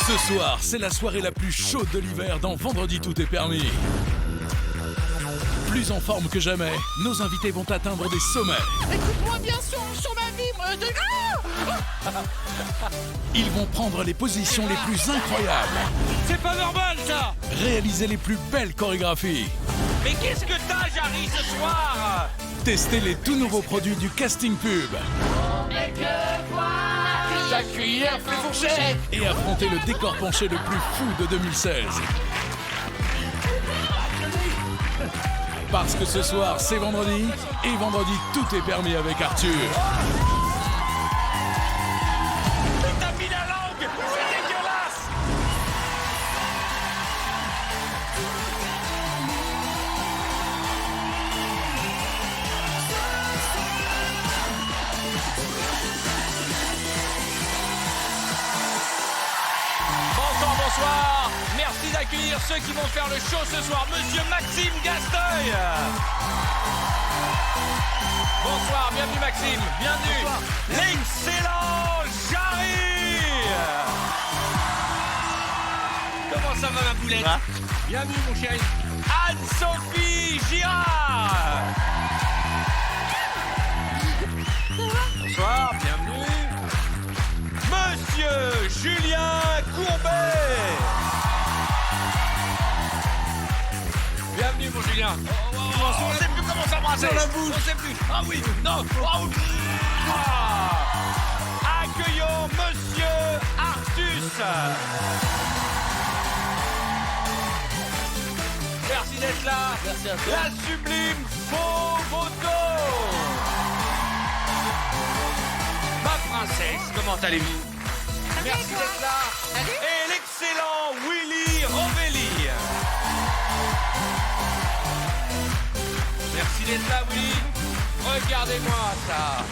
Ce soir, c'est la soirée la plus chaude de l'hiver dans Vendredi Tout est permis. Plus en forme que jamais, nos invités vont atteindre des sommets. Écoute-moi bien sur ma vie, moi. Ils vont prendre les positions les plus incroyables. C'est pas normal, ça! Réaliser les plus belles chorégraphies. Mais qu'est-ce que t'as, Jarry, ce soir? Tester les tout nouveaux produits du casting pub. La cuillère fait fourchette. Et affronter le décor penché le plus fou de 2016. Parce que ce soir, c'est vendredi, et vendredi, tout est permis avec Arthur. Mais t'as mis la langue! C'est dégueulasse! Bonsoir! Merci d'accueillir ceux qui vont faire le show ce soir. Monsieur Maxime Gasteuil! Bonsoir, bienvenue Maxime, bienvenue! L'excellent Jarry! Comment ça va ma poulette? Bienvenue mon chéri! Anne-Sophie Girard! Bonsoir, bienvenue! Monsieur Julien Courbet! Bienvenue mon Julien. On sait plus comment s'embrasser. Sur la bouche. On sait plus. Ah oui, non. Accueillons Monsieur Artus. Merci d'être là. Merci à toi. La sublime Fovoto. Ma princesse, comment allez-vous? Merci d'être là. Et l'excellent Willy Rovelli. Merci d'être là, Willy. Regardez-moi ça.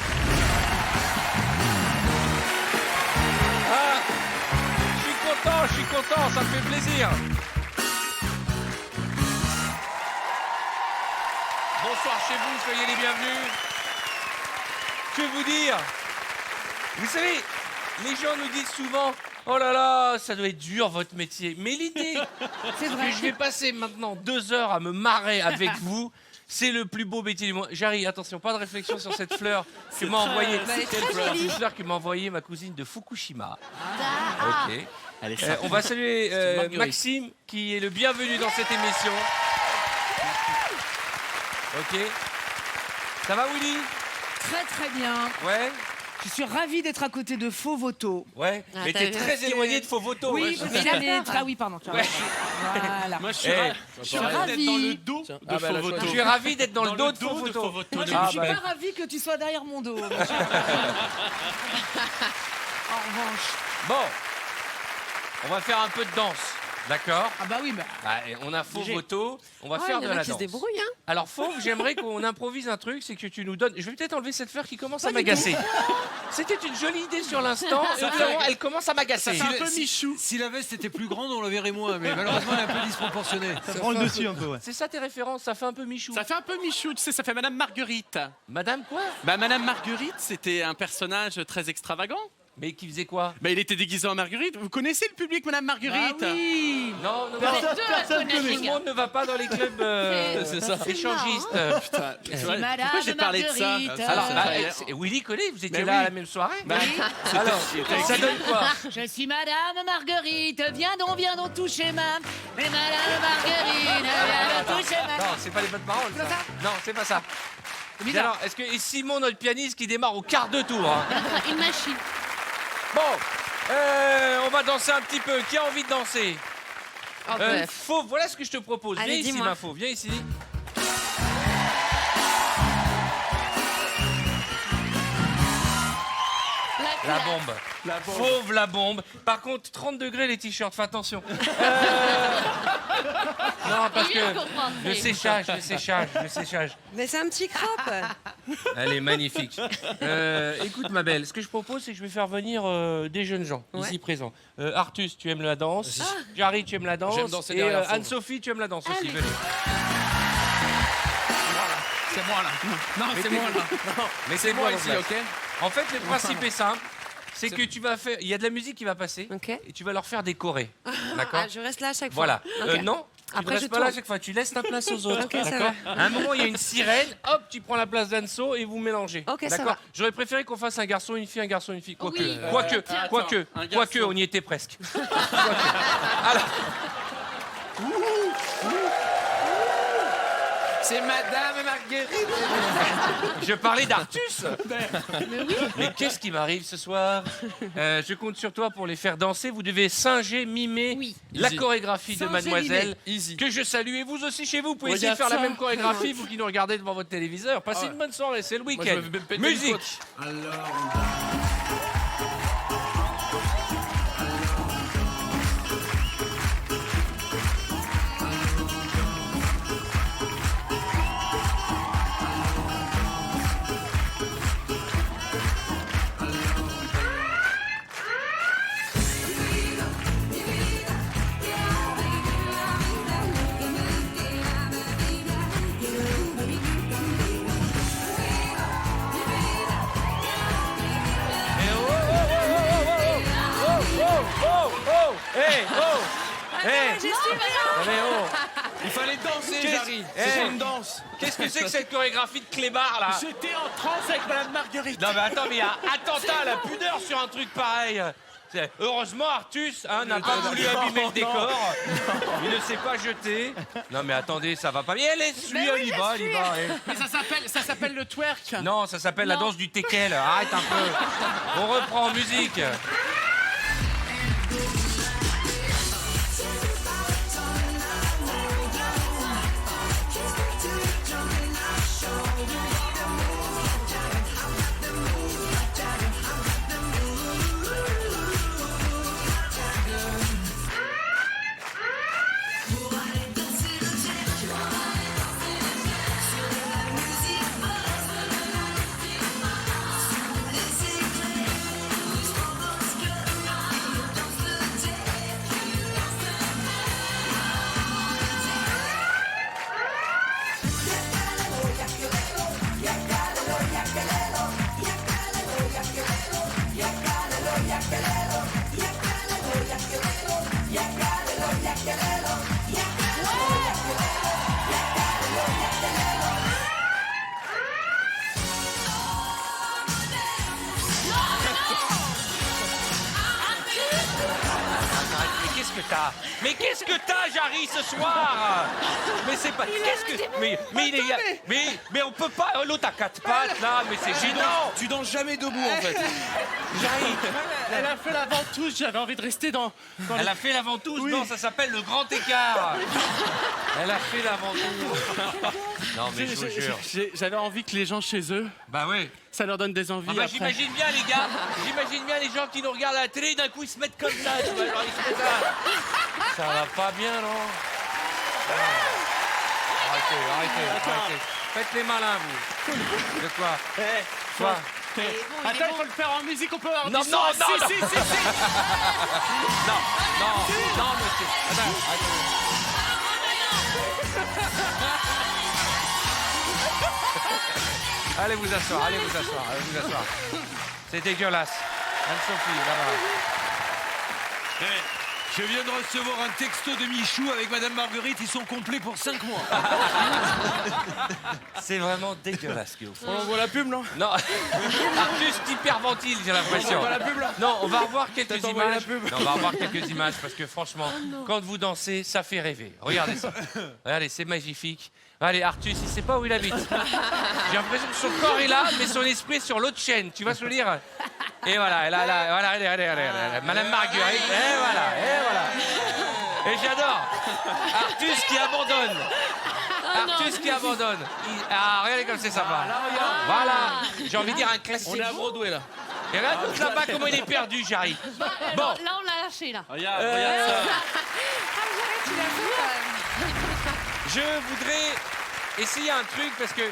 Ah, je suis content, ça me fait plaisir. Bonsoir chez vous, soyez les bienvenus. Je vais vous dire, vous savez, les gens nous disent souvent, oh là là, ça doit être dur votre métier. Mais l'idée, c'est que je vais passer maintenant 2 heures à me marrer avec vous. C'est le plus beau métier du monde. Jarry, attention, pas de réflexion sur cette fleur que m'a envoyée. C'est une fleur que m'a envoyée ma cousine de Fukushima. Ok. On va saluer Maxime, qui est le bienvenu dans cette émission. Ok. Ça va, Willy? Très très bien. Ouais. Je suis ravie d'être à côté de Fovoto. Ouais. Mais t'es très éloigné de Fovoto. Oui, Ouais. mais là, oui, pardon. Tu vois. Voilà. Moi, je suis ravie d'être dans le dos de Fovoto. Je suis ravi d'être dans le dos de Fovoto. Moi, je suis pas ravie que tu sois derrière mon dos. En revanche. Bon. On va faire un peu de danse. D'accord. Ah bah oui, bah. On a Fovoto, on va faire de la danse. Qui se débrouille, hein. Alors Fauve, j'aimerais qu'on improvise un truc, c'est que tu nous donnes... Je vais peut-être enlever cette fleur qui commence à m'agacer. C'était une jolie idée sur l'instant, évidemment, elle commence à m'agacer. C'est un peu Michou. Si la veste était plus grande, on la verrait moins, mais malheureusement, elle est un peu disproportionnée. Ça prend le dessus un peu, ouais. C'est ça tes références, ça fait un peu Michou. Ça fait un peu Michou, tu sais, ça fait Madame Marguerite. Madame quoi? Bah, Madame Marguerite, c'était un personnage très extravagant. Mais qui faisait quoi? Bah, il était déguisé en Marguerite. Vous connaissez le public, Madame Marguerite? Ah oui. Non, personne tout le monde ne va pas dans les clubs échangistes. Putain, tu vois, Madame pourquoi j'ai parlé de ça? Marguerite. Alors, Willy connaît, vous étiez Mais là à oui. la même soirée. Bah, Alors, ça donne quoi? Je suis Madame Marguerite, viens donc toucher ma. Mais Madame Marguerite, viens donc toucher ma. Non, c'est pas les bonnes paroles. C'est pas ça? Non, c'est pas ça. bizarre. Alors, est-ce que et Simon, notre pianiste, qui démarre au quart de tour hein. Une machine. Bon, on va danser un petit peu. Qui a envie de danser? Oh, bref. Fauve, voilà ce que je te propose. Allez, Viens ici, dis-moi. ma Fauve, viens ici. La bombe. Fauve la bombe. Par contre, 30 degrés les t-shirts, fais attention. Non, parce que le séchage. Mais c'est un petit crop. Elle est magnifique. Écoute, ma belle, ce que je propose, c'est que je vais faire venir des jeunes gens ici présents. Artus, tu aimes la danse. Jarry, tu aimes la danse. J'aime danser et derrière Fauve. Anne-Sophie, tu aimes la danse aussi. Allez. Venez. C'est moi là. Non, c'est moi là. Mais c'est moi ici, ok. En fait, le principe est simple. c'est que tu vas faire. Il y a de la musique qui va passer. Ok. Et tu vas leur faire décorer. D'accord. Ah, je reste là à chaque fois. Voilà. Ok. Non. Tu Après, ne je restes pas là à tourne. chaque fois. Tu laisses ta place aux autres. Ok, ça d'accord. va. À un moment, il y a une sirène. Hop, tu prends la place d'Anso et vous mélangez. Ok, ça d'accord. va. J'aurais préféré qu'on fasse un garçon, une fille, un garçon, une fille. Quoique, Oui. quoique, on y était presque. Quoique. Alors. C'est Madame Marguerite. Je parlais d'Artus. Mais qu'est-ce qui m'arrive ce soir? Je compte sur toi pour les faire danser. Vous devez singer, mimer Oui. la Easy. chorégraphie de Singer, Mademoiselle. mimer. Easy. Que je salue. Et vous aussi chez vous, vous pouvez Regarde essayer de faire la ça. même chorégraphie, vous qui nous regardez devant votre téléviseur. Passez Ah ouais. une bonne soirée, c'est le Moi, je week-end. vais me péter une Musique. côte. Hey, oh, hey. J'ai suivi. Allez, oh. Il fallait danser, Qu'est-ce- Jarry. Eh. C'est une danse. Qu'est-ce que c'est que cette chorégraphie de clébard là? J'étais en transe avec Madame Marguerite. Non mais attends, mais il y a attentat à la pudeur sur un truc pareil. Heureusement, Artus n'a pas voulu abîmer le décor. Il ne s'est pas jeté. Non mais attendez, ça va pas bien. Laisse-lui, il y va, il y va. Mais ça s'appelle le twerk. Non, ça s'appelle la danse du teckel. Arrête un peu. On reprend en musique. Mais qu'est-ce que t'as, Jarry, ce soir? Mais c'est pas. Qu'est-ce que. Mais il est. Mais on peut pas. L'autre a 4 pattes là, mais c'est gênant. Tu danses jamais debout, en fait. Jarry, Elle a fait la ventouse, j'avais envie de rester dans elle a fait la ventouse. Non, ça s'appelle le grand écart. Elle a fait la ventouse. Non, mais je vous jure. J'avais envie que les gens chez eux, Bah oui. ça leur donne des envies Ah bah, après. j'imagine bien les gars, j'imagine bien les gens qui nous regardent à la télé, d'un coup ils se mettent comme ça, tu vois, genre ils se mettent ça. Ça va pas bien, non? Arrêtez. Faites les malins, vous. De quoi? Quoi? Attends, il faut le faire en musique, on peut avoir Non, du non, son. non, Si, non. si, si, si. Non, monsieur. Allez vous asseoir. C'est dégueulasse. Anne-Sophie, là-bas. Je viens de recevoir un texto de Michou avec Madame Marguerite. Ils sont complets pour 5 mois. C'est vraiment dégueulasse ce que vous faites. On voit la pub, non? Non, Artus hyperventile, j'ai l'impression. On voit la pub, là? Non, on va revoir quelques Peut-être envoyer images. la pub. Non, on va revoir quelques images parce que franchement, quand vous dansez, ça fait rêver. Regardez ça. Regardez, c'est magnifique. Allez, Artus, il sait pas où il habite. J'ai l'impression que son corps est là, mais son esprit est sur l'autre chaîne. Tu vas se le dire? Et voilà, voilà, allez. Madame Marguerite, et voilà. Et j'adore. Artus qui abandonne. Artus qui abandonne. Ah, regardez comme c'est sympa. Voilà. J'ai envie de dire un classique. On est à Broadway, là. Et regarde tout là-bas comment il est perdu, Jarry. Bon. Là, on l'a lâché, là. Regarde ça. Tu l'as fait, quand même. Je voudrais essayer un truc parce que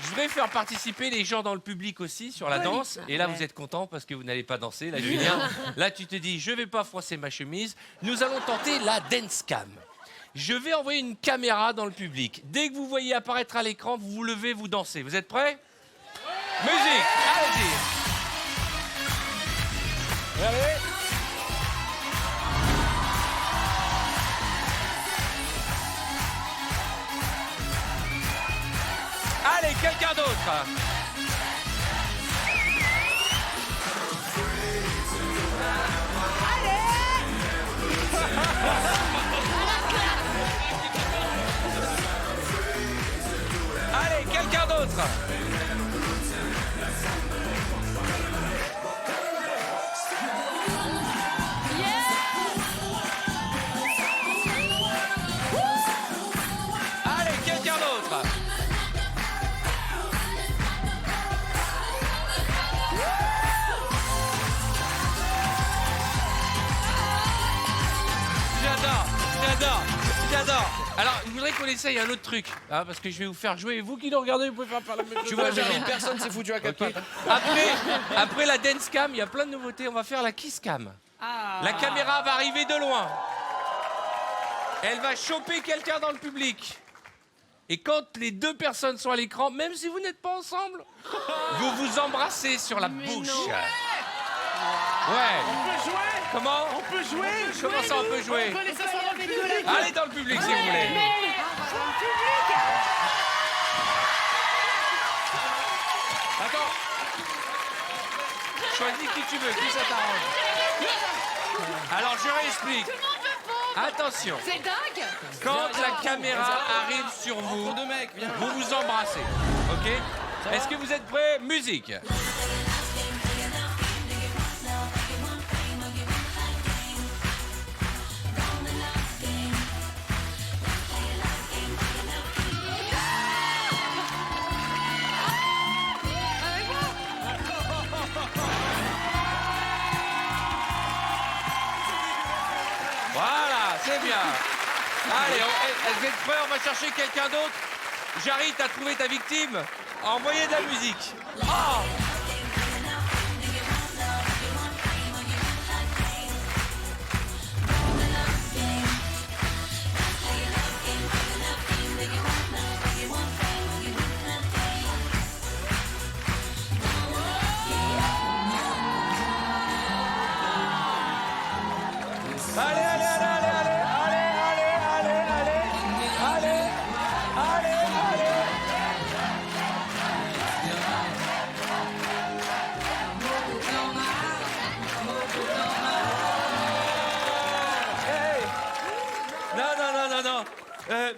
je voudrais faire participer les gens dans le public aussi sur la danse. Et là, vous êtes contents parce que vous n'allez pas danser. Là, Julien, là, tu te dis, je vais pas froisser ma chemise. Nous allons tenter la dance cam. Je vais envoyer une caméra dans le public. Dès que vous voyez apparaître à l'écran, vous vous levez, vous dansez. Vous êtes prêts? Musique, allez-y. Allez. Allez, quelqu'un d'autre. Allez, quelqu'un d'autre. Allez, quelqu'un d'autre. J'adore. Alors, je voudrais qu'on essaye un autre truc, hein, parce que je vais vous faire jouer. Vous qui nous regardez, vous pouvez faire la même chose. Tu vois, Jérémy, personne s'est foutu à quatre pattes. Après la dance cam, il y a plein de nouveautés. On va faire la kiss cam. La caméra va arriver de loin. Elle va choper quelqu'un dans le public. Et quand les deux personnes sont à l'écran, même si vous n'êtes pas ensemble, vous vous embrassez sur la bouche. Ouais. On peut jouer. Comment? On peut jouer. Comment ça, on peut jouer? On peut laisser ça dans le public. Allez dans le public si vous voulez. Attends. Choisis qui tu veux, qui ça t'arrange. Alors je réexplique. Attention. C'est dingue. Quand la caméra arrive sur vous, vous vous embrassez. Ok? Est-ce que vous êtes prêts? Musique. Voilà, c'est bien. Allez, vous êtes prêts? On va chercher quelqu'un d'autre. Jarry, t'as trouvé ta victime? Envoyez de la musique. Oh! Non.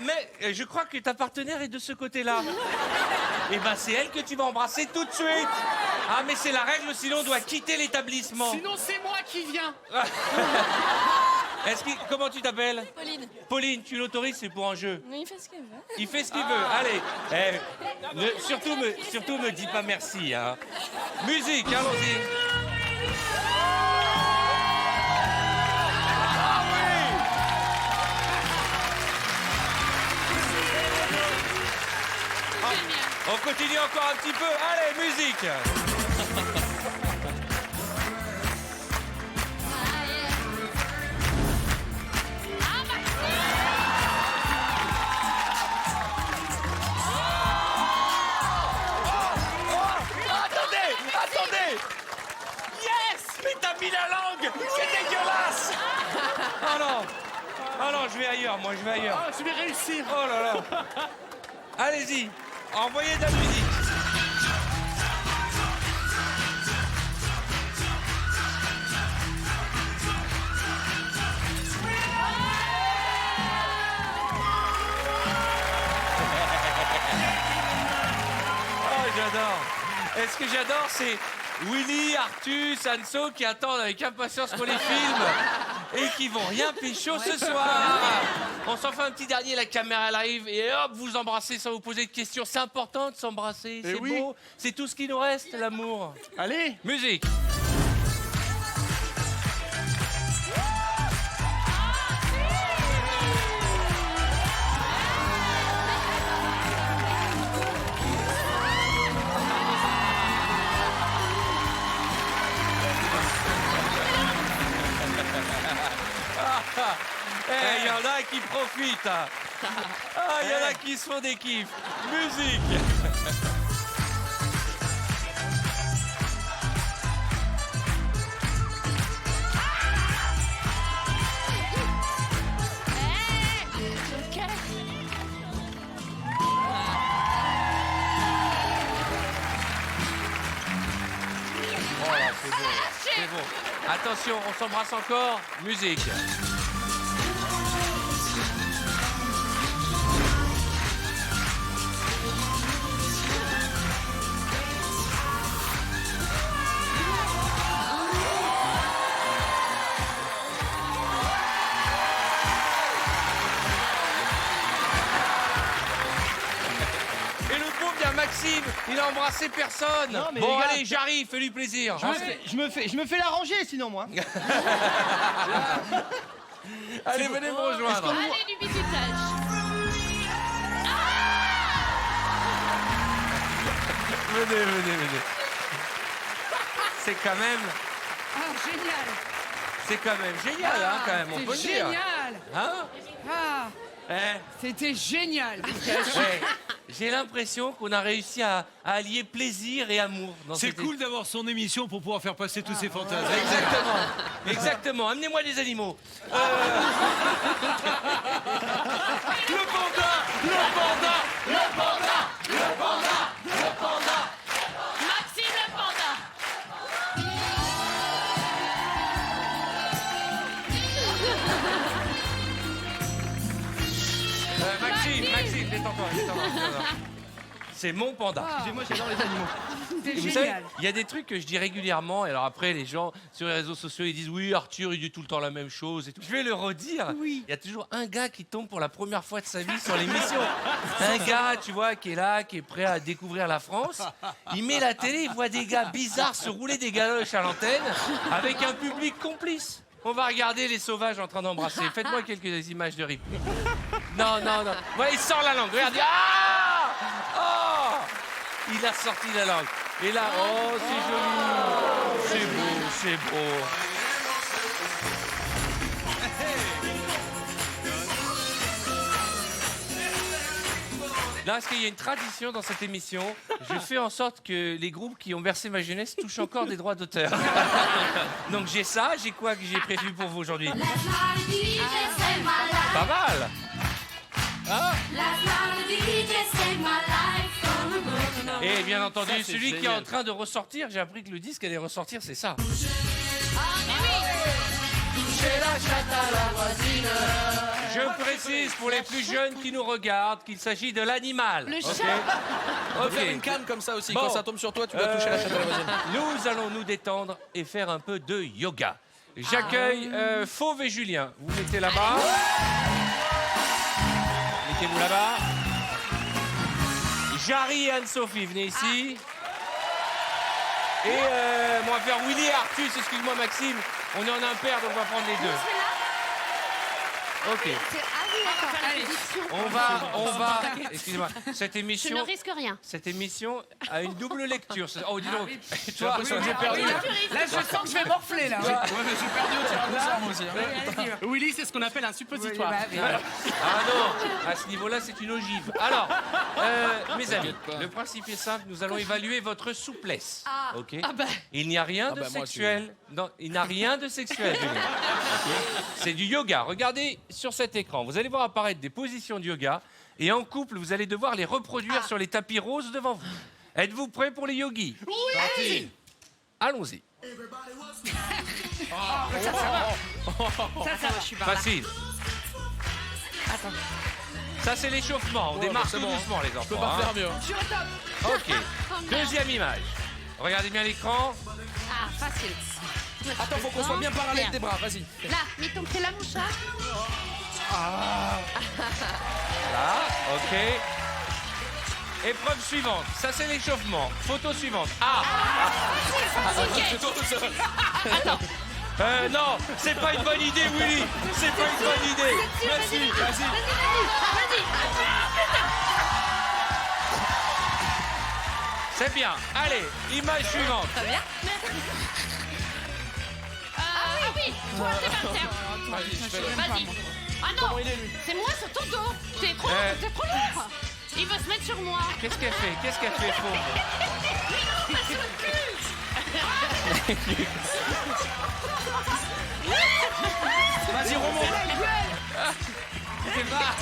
Mais je crois que ta partenaire est de ce côté-là. Eh ben, c'est elle que tu vas embrasser tout de suite. Ah, mais c'est la règle, sinon on doit quitter l'établissement. Sinon, c'est moi qui viens. Comment tu t'appelles? Pauline. Pauline, tu l'autorises, c'est pour un jeu. Mais il fait ce qu'il veut. Il fait ce qu'il veut. Allez. Surtout me dis pas merci. Hein. Musique, allons-y. Ah oui! On continue encore un petit peu. Allez, musique. Attendez. Yes! Mais t'as mis la langue. C'est dégueulasse. Oh non, je vais ailleurs. Ah, je vais réussir. Oh là là. Allez-y, envoyez de la musique. Oh, j'adore. Et ce que j'adore, c'est Willy, Artus, Anso qui attendent avec impatience pour les films et qui vont rien pécho ce soir. On s'en fait un petit dernier, la caméra elle arrive et hop, vous embrassez sans vous poser de questions. C'est important de s'embrasser, c'est beau. C'est tout ce qui nous reste, l'amour. Allez. Musique. Il y en a qui profitent. Il y en a qui se font des kiffs. Musique. bon. Attention, on s'embrasse encore. Musique. Maxime, il a embrassé personne. Non, mais bon, les gars, allez, j'arrive, fais-lui plaisir. Je me fais l'arranger sinon moi. Allez, venez me rejoindre. Allez, du bisutage. Venez. C'est quand même, Ah, génial. c'est quand même génial, hein, quand même, on peut le C'est dire. génial. Hein Ah, Eh, c'était génial. ouais. J'ai l'impression qu'on a réussi à allier plaisir et amour. dans C'est cette cool d'avoir son émission pour pouvoir faire passer tous ses fantasmes. Exactement. Amenez-moi des animaux. Le panda. Maxime le panda. Maxime, détends-toi. C'est mon panda. Excusez-moi, j'adore les animaux. C'était Vous savez, génial. il y a des trucs que je dis régulièrement, et alors après, les gens sur les réseaux sociaux, ils disent oui, Arthur, il dit tout le temps la même chose et tout. Je vais le redire. Oui. Il y a toujours un gars qui tombe pour la première fois de sa vie sur l'émission. Un gars, tu vois, qui est là, qui est prêt à découvrir la France. Il met la télé, il voit des gars bizarres se rouler des galoches à l'antenne avec un public complice. On va regarder les sauvages en train d'embrasser. Faites-moi quelques images de rip. Non. Voilà, il sort la langue. Regardez. Ah oh, il a sorti la langue. Et là, oh, c'est joli. C'est beau. Là, parce qu'il y a une tradition dans cette émission, je fais en sorte que les groupes qui ont bercé ma jeunesse touchent encore des droits d'auteur. Donc j'ai ça, j'ai quoi que j'ai prévu pour vous aujourd'hui? Pas mal. Hein? Et bien entendu, Ça, c'est celui qui est génial. en train de ressortir, j'ai appris que le disque allait ressortir, c'est ça. Je précise pour les plus jeunes qui nous regardent qu'il s'agit de l'animal. Le Ok. chat. On peut faire Ok. une canne comme ça aussi. Bon. Quand ça tombe sur toi, tu dois toucher la chatte à la voisine. Nous allons nous détendre et faire un peu de yoga. J'accueille Fauve et Julien. Vous mettez là-bas. Mettez-vous là-bas. Jarry et Anne-Sophie, venez ici. Et on va faire Willy et Artus, excuse-moi Maxime. On est en impair, donc on va prendre les deux. Ok. Ah oui, d'accord. Allez. On va. Excusez-moi. Cette Je émission. ne risque rien. Cette émission a une double lecture. Oh, dis donc. Toi, l'impression que j'ai perdu. Là, je sens que je vais morfler, là. Ouais, mais j'ai perdu au tirage au sort, moi aussi. Hein. Willy, c'est ce qu'on appelle un suppositoire. Ah non, à ce niveau-là, c'est une ogive. Alors, mes amis, le principe est simple, nous allons évaluer votre souplesse. Ah. Ok. Ah bah. Il n'y a rien de bah, moi, sexuel. Non, il n'y a rien de sexuel. Julien. Ok. C'est du yoga. Regardez sur cet écran. Vous allez voir apparaître des positions de yoga. Et en couple, vous allez devoir les reproduire sur les tapis roses devant vous. Êtes-vous prêts pour les yogis? Oui. Allons-y. Ça, je suis par là. Facile. Ça, c'est l'échauffement. On démarre c'est tout bon. doucement, les Je peux enfants. pas hein. faire mieux. Je suis au top. Ok. Deuxième image. Regardez bien l'écran. Ah, facile. Attends, faut qu'on soit bien parallèle des bras, vas-y. Là, mets ton pied la mouchoir. Là, ok. Épreuve suivante. Ça, c'est l'échauffement. Photo suivante. Ah. C'est toi tout seul. Non, c'est pas une bonne idée, Willy. C'est pas une bonne idée. Merci. Vas-y. C'est bien. Allez, image suivante. Ah oui, toi, t'es par terre. Vas-y, je fais le. Vas-y. Ah non, c'est moi sur ton dos. T'es trop lourd. Il veut se mettre sur moi. Qu'est-ce qu'elle fait? Qu'est-ce qu'elle fait, Fauve? Pas sur le cul. Vas-y, remonte. C'est pas.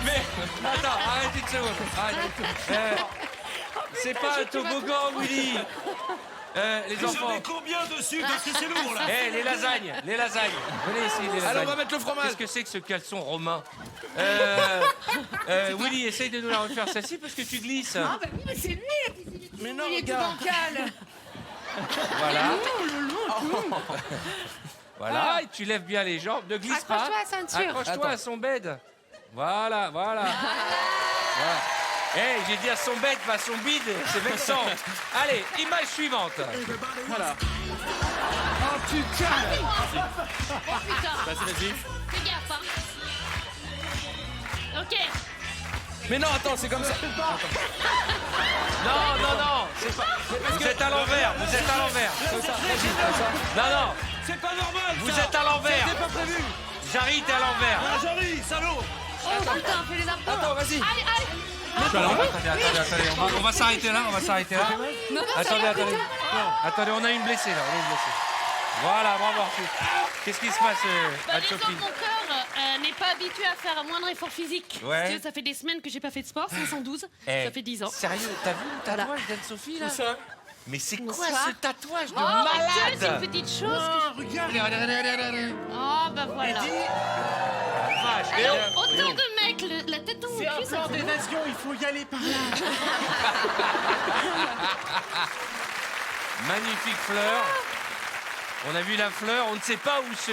Mais attends, arrêtez une seconde. Arrête. C'est pas un toboggan, Willy. Les Vous enfants. en avez combien dessus? Parce que c'est lourd, là. Eh, les lasagnes. Venez ici, les lasagnes. Allez, on va mettre le fromage. Qu'est-ce que c'est que ce caleçon romain Willy, essaye de nous la refaire celle-ci parce que tu glisses. Ah bah oui, mais c'est lui, Mais non, il est tout regarde. bancal. Voilà. Voilà, et tu lèves bien les jambes, ne glisse pas. Accroche-toi à la ceinture. Accroche-toi Attends. à son bed. Voilà. Voilà. Eh, j'ai dit à son bed, pas à son bide, c'est vexant. Allez, image suivante. Voilà. Oh putain. Vas-y, vas-y. Fais gaffe, hein. Ok. Mais non, attends, c'est comme ça. Non. Vous êtes à l'envers, Non. C'est pas normal, Vous ça. êtes à l'envers. C'était pas prévu. Jarry, t'es à l'envers. Ah, Jarry, salaud. Oh putain, fais les abdos. Attends, vas-y. Allez. Attendez, on va s'arrêter là, Attendez, Attendez, on a une blessée là, Voilà, bravo Arthur. Qu'est-ce qui se passe, Bah, disons Anne-Sophie que mon corps n'est pas habitué à faire un moindre effort physique. Ouais. Parce que ça fait des semaines que j'ai pas fait de sport, 512. Eh, Ça fait 10 ans. Sérieux, t'as vu le tatouage d'Anne-Sophie là Ça. Mais c'est quoi Bonsoir. ce tatouage de Oh mon Dieu, c'est malade une petite chose. Regarde. Oh bah voilà. Vache, Alors, et, autant de mecs, la tête dans mon cul, ça fait mal. d'évasion, il faut y aller par là. magnifique fleur. On a vu la fleur, on ne sait pas où se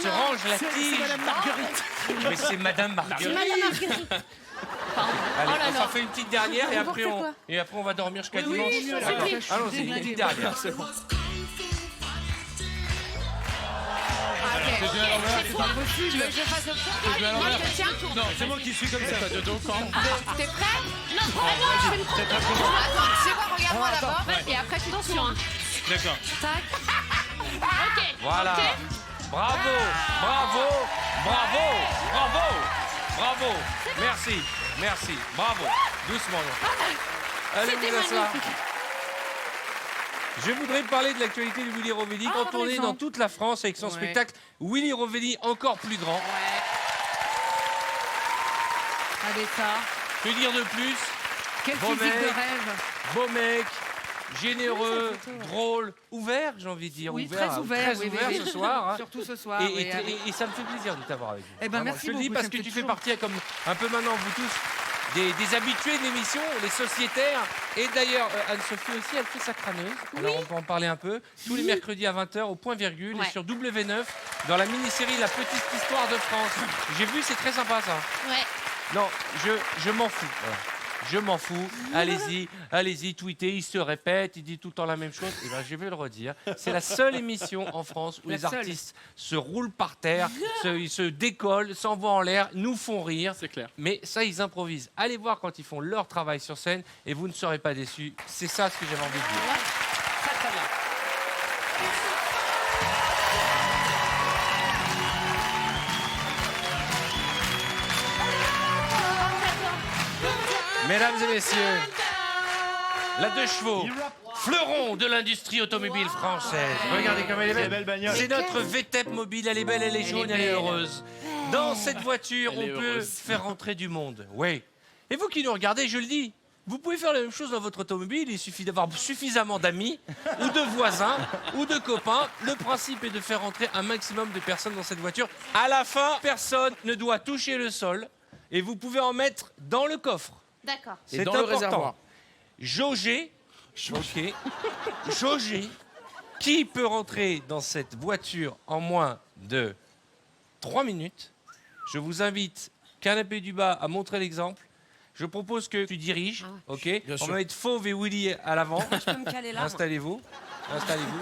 range la tige. C'est Madame Marguerite. Mais c'est Madame Marguerite. Madame Marguerite. Pardon. Allez, Oh là on là. s'en fait une petite dernière et après, N'importe quoi. on va dormir jusqu'à Oui, oui, dimanche. oui, D'accord. oui. Allons-y, une petite dernière. C'est bon. C'est toi. Tu veux que je fasse le tour? Allez, moi, je tiens. Non, c'est moi qui suis comme ça. T'es prêt? Non, je fais le tour. Attends, tu sais quoi, regarde-moi d'abord. Et après, tu danses sur un. D'accord. Tac. Ok. Voilà. Ok. Bravo. Merci. Bravo. Doucement. Allez vous C'était asseoir. magnifique. Je voudrais parler de l'actualité de Willy Rovelli, en tournée dans toute la France avec son spectacle Willy Rovelli encore plus grand. Allez, ça. Que dire de plus? Quel Beau physique mec. de rêve. Beau mec, généreux, drôle, ouvert, j'ai envie de dire. Oui, ouvert, très ouvert. oui, oui, ce soir. hein. Surtout ce soir. Et, oui, et- avec- et ça me fait plaisir de t'avoir avec vous. Eh ben, Vraiment, merci je te le dis beaucoup, parce ça que me tu fait fais toujours- partie, comme un peu maintenant, vous tous, des habitués de l'émission, les sociétaires. Et d'ailleurs, Anne-Sophie aussi, elle fait sa crâneuse. Alors, on peut en parler un peu. Tous les mercredis à 20h au point virgule Ouais. et sur W9 dans la mini-série La Petite Histoire de France. J'ai vu, c'est très sympa ça. Ouais. Non, je m'en fous. Voilà. Je m'en fous. Allez-y, tweetez. Il se répète, il dit tout le temps la même chose. Et ben, je vais le redire. C'est la seule émission en France où La les seule. artistes se roulent par terre, ils se décollent, s'envoient en l'air, nous font rire. C'est clair. Mais ça, ils improvisent. Allez voir quand ils font leur travail sur scène et vous ne serez pas déçus. C'est ça ce que j'avais envie de dire. Très, très bien. Mesdames et messieurs, la 2 chevaux, fleuron de l'industrie automobile française. Regardez comme elle est belle. C'est notre VTEP mobile, elle est belle, elle est jaune, elle est heureuse. Dans cette voiture, Elle est on peut heureuse. faire rentrer du monde. Oui. Et vous qui nous regardez, je le dis, vous pouvez faire la même chose dans votre automobile. Il suffit d'avoir suffisamment d'amis, ou de voisins, ou de copains. Le principe est de faire rentrer un maximum de personnes dans cette voiture. À la fin, personne ne doit toucher le sol. Et vous pouvez en mettre dans le coffre. D'accord. Et C'est dans le important. réservoir. Jauger. Ok. Jauger. Qui peut rentrer dans cette voiture en moins de 3 minutes? Je vous invite, Canapé du Bas, à montrer l'exemple. Je propose que tu diriges, ok? On sûr. va mettre Fauve et Willy à l'avant. Je peux me caler là. Installez-vous.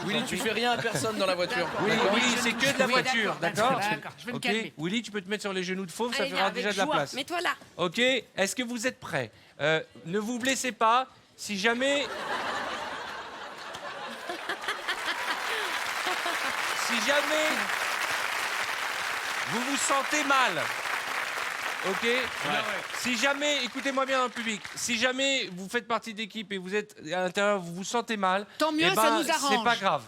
Willy, tu fais rien à personne dans la voiture. Willy, c'est que de la Oui, voiture, d'accord? Je vais me Ok. calmer. Willy, tu peux te mettre sur les genoux de Fauve, ça Allez, fera viens, déjà avec de la joie. place. Mets-toi là. Ok, est-ce que vous êtes prêts? Ne vous blessez pas. Si jamais... si jamais vous vous sentez mal, ok? Si jamais, écoutez-moi bien dans le public, si jamais vous faites partie d'équipe et vous êtes à l'intérieur, vous vous sentez mal, Tant mieux, eh ça ben, nous arrange. c'est pas grave.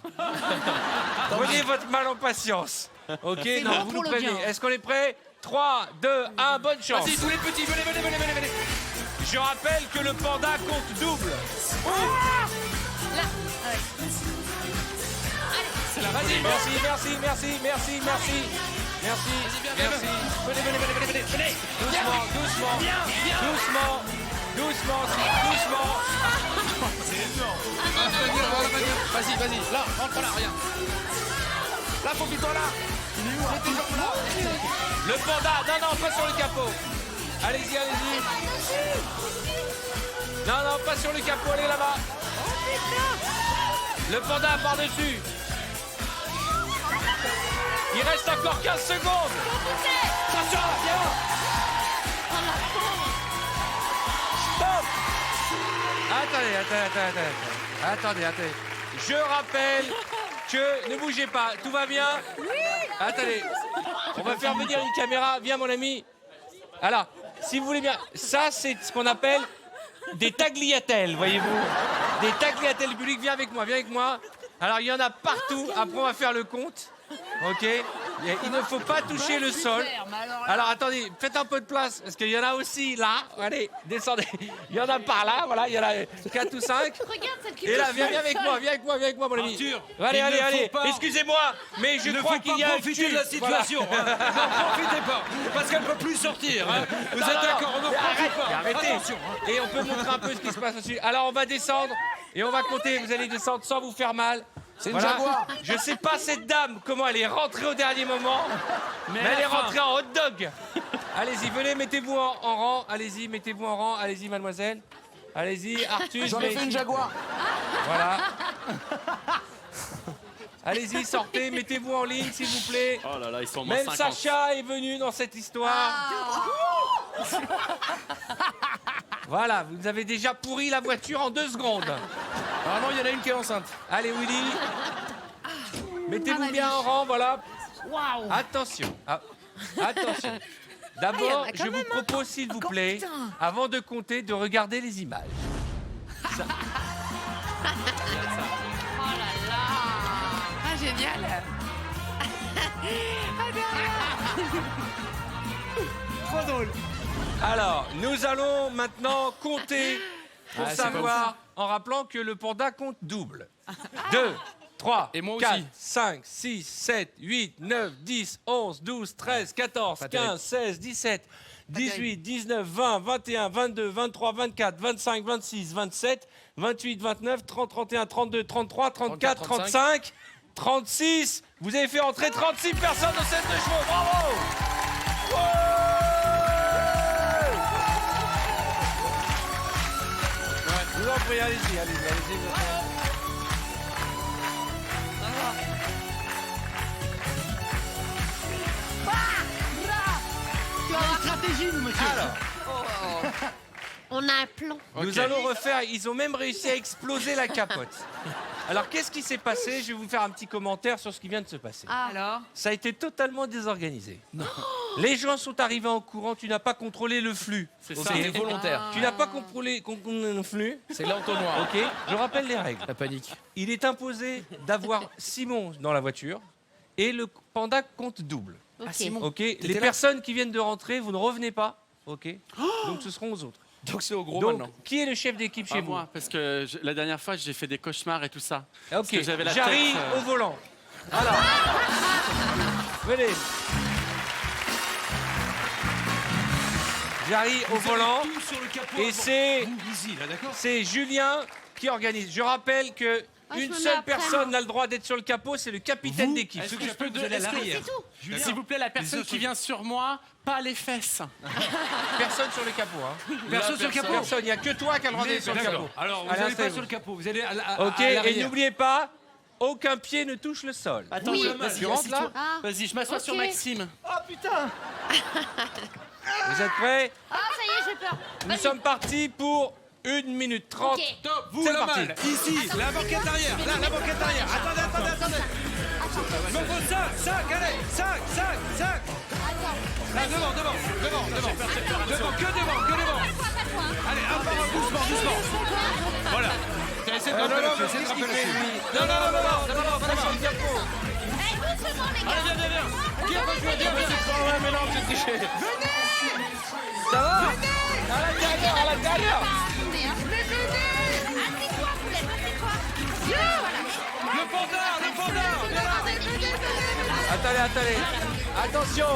Prenez votre mal en patience. Ok, C'est non, bon vous pour nous le prévenez. bien. Est-ce qu'on est prêts? 3, 2, 1, bonne chance. Vas-y, tous les petits, venez. Je rappelle que le panda compte double. Là. Vas-y, merci. Venez. Doucement. Vas-y. Là, rentre là, rien. Là, faut plutôt là. Mets tes jambes là. Le panda, non, pas sur le capot. Allez-y. Non, pas sur le capot, allez là-bas. Le panda par-dessus. Il reste encore 15 secondes. Attention, viens. Stop. Attendez. Je rappelle que ne bougez pas, tout va bien. Oui. Attendez, on va faire venir une caméra. Viens mon ami. Alors, si vous voulez bien, ça c'est ce qu'on appelle des tagliatelles, voyez-vous. Des tagliatelles du public. Viens avec moi. Alors il y en a partout. Après on va faire le compte. Ok. Il ne faut pas toucher le sol. Alors attendez, faites un peu de place parce qu'il y en a aussi là. Allez, descendez. Il y en a par là, voilà. Il y en a 4 ou 5. Regarde cette Et là, viens avec moi, mon ami. Arthur, Allez. Excusez-moi, mais je crois qu'il y a un profiter cul. de la situation. Hein. N'en profitez pas, parce qu'elle peut plus sortir. Hein. Vous êtes d'accord, on n'en profite pas. Arrêtez. Attention. Hein. Et on peut montrer un peu ce qui se passe dessus. Alors on va descendre et on va compter. Vous allez descendre sans vous faire mal. C'est une Jaguar. Je sais pas cette dame comment elle est rentrée au dernier moment, mais elle est rentrée en hot dog. Allez-y, venez, mettez-vous en rang. Allez-y, mettez-vous en rang. Allez-y, mademoiselle. Allez-y, Arthur. J'en ai fait une Jaguar. Voilà. Allez-y, sortez, mettez-vous en ligne, s'il vous plaît. Oh là là, ils sont au moins Même 50. Sacha est venu dans cette histoire. Voilà, vous avez déjà pourri la voiture en 2 secondes. Normalement, il y en a une qui est enceinte. Allez, Willy. Mettez-vous bien en rang, voilà. Waouh. Attention. Attention. Ah, D'abord, il y en a je quand vous même, hein. propose, s'il vous plaît, putain. avant de compter, de regarder les images. Oh là là. Ah, génial. Trop drôle. Alors, nous allons maintenant compter pour c'est savoir, en rappelant que le panda compte double. 2, 3, Et moi 4, aussi. 5, 6, 7, 8, 9, 10, 11, 12, 13, 14, Pas 15, 16, 17, 18, 19, 20, 21, 22, 23, 24, 25, 26, 27, 28, 29, 30, 31, 32, 33, 34, 35, 36. Vous avez fait entrer 36 personnes au 7 de chevaux. Bravo! Je vous en prie, allez-y. On a un plan. Nous allons refaire, ils ont même réussi à exploser la capote. Alors, qu'est-ce qui s'est passé? Je vais vous faire un petit commentaire sur ce qui vient de se passer. Alors Ça a été totalement désorganisé. Les gens sont arrivés en courant, tu n'as pas contrôlé le flux. C'est Donc ça. c'était volontaire. Tu n'as pas contrôlé le flux. C'est l'entonnoir. Ok, je rappelle les règles. La panique. Il est imposé d'avoir Simon dans la voiture et le panda compte double. Ok. Ok, les personnes qui viennent de rentrer, vous ne revenez pas. Ok, donc ce seront aux autres. Donc c'est au gros Donc, maintenant. qui est le chef d'équipe chez Pas vous? moi, parce que la dernière fois, j'ai fait des cauchemars et tout ça. Parce Ok, que j'avais la Jarry tête, au volant. Alors, venez. Jarry au volant. Tout sur le capot Et avant. c'est Ici, là, d'accord. c'est Julien qui organise. Je rappelle que je une me mets seule après, personne moi. n'a le droit d'être sur le capot, c'est le capitaine d'équipe. Est-ce que je peux peux vous aller à est-ce que- l'arrière S'il vous plaît, la personne autres- qui vient sur moi, pas les fesses. Personne sur le capot. Hein. Personne sur le capot. Personne, il n'y a que toi qui as le droit d'être sur le D'accord. capot. Alors, vous Allez, n'allez pas installez-vous. sur le capot, vous allez Ok, à et l'arrière. n'oubliez pas, aucun pied ne touche le sol. Attends, Oui. Tu rentres là? Ah. Vas-y, je m'assois Ok. sur Maxime. Vous êtes prêts? Ah, ça y est, j'ai peur. Nous Vas-y. sommes partis pour 1 minute 30. Ok. Top, vous C'est la parti. malle, ici, la banquette arrière, là, la banquette arrière. Attendez. Je me pose 5, allez, 5. Là, devant. Que devant. Allez, un par un, doucement. Voilà. T'as essayé de Non, rappeler, non, tu mais essaies de qu'est-ce qu'il rappeler. fait, lui? Non, Pas sur le capot. Eh, doucement, les gars. Allez, viens. Qui a pas joué? Viens. Ouais, mais non, j'ai triché. Ça va? À l'intérieur. Attendez, hein. Mais venez. Assieds-toi, poulet, assieds-toi. Voilà. Attendez. Attention.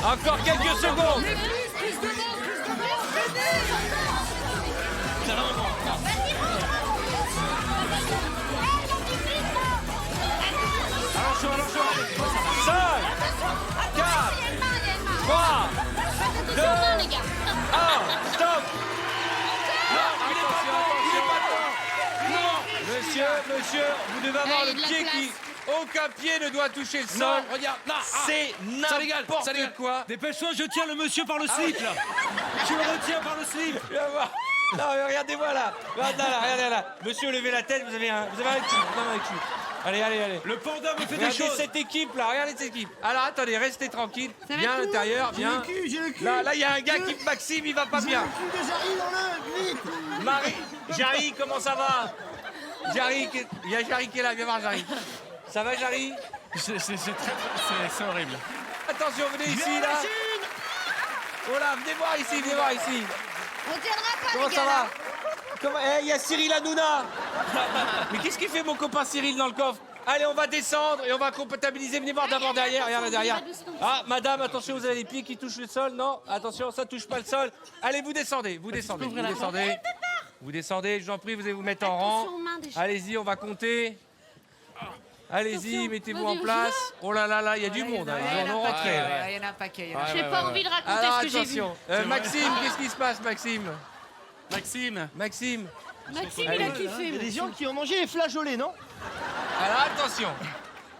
Encore quelques secondes. Allons-y. 5, 4, 3, 2, 1, stop. Monsieur, vous devez avoir Allez, le de la pied place. qui... Aucun pied ne doit toucher le sol. Non, regarde, non, C'est ça régale, n'importe ça régale. quoi. Dépêche-toi, je tiens le monsieur par le slip, là. Je le retiens par le slip. Viens voir. Non, mais regardez-moi là. Regardez là. Monsieur, levez la tête, vous avez un cul. Non, un cul. Allez. Le panda me fait des Regardez choses. cette équipe là, regardez cette équipe. Alors attendez, restez tranquille. Ça va Viens à tout le l'intérieur, viens. J'ai le cul. Là, il y a un gars qui... Maxime, il va pas bien. J'ai le cul de Jarry dans le vite. Jarry, comment ça va? Jarry, il y a Jarry qui est là, viens voir Jarry. Ça va Jarry? C'est horrible. Attention, venez ici là. Oh là, venez voir ici. On tiendra pas, Comment les ça gars, va? là. Comment... il y a Cyril Hanouna. Mais qu'est-ce qu'il fait mon copain Cyril dans le coffre? Allez, on va descendre et on va comptabiliser. Venez voir d'abord derrière, regarde là derrière. Ah, madame, attention, vous avez les pieds qui touchent le sol, non? Attention, ça touche pas le sol. Allez, vous descendez. Vous descendez, je vous en prie, vous allez vous mettre en rang. Attention aux mains, déjà. Allez-y, on va compter. Allez-y, mettez-vous en place. Oh là là, il y a du monde. Hein. Ils en ont rentré. là. Il y en a un paquet. J'ai pas envie de raconter Alors ce que j'ai vu. attention. Maxime, qu'est-ce qui se passe, Maxime? Maxime, Maxime, il Allez. a kiffé. Il y a des Maxime. gens qui ont mangé les flageolets, non? Alors attention.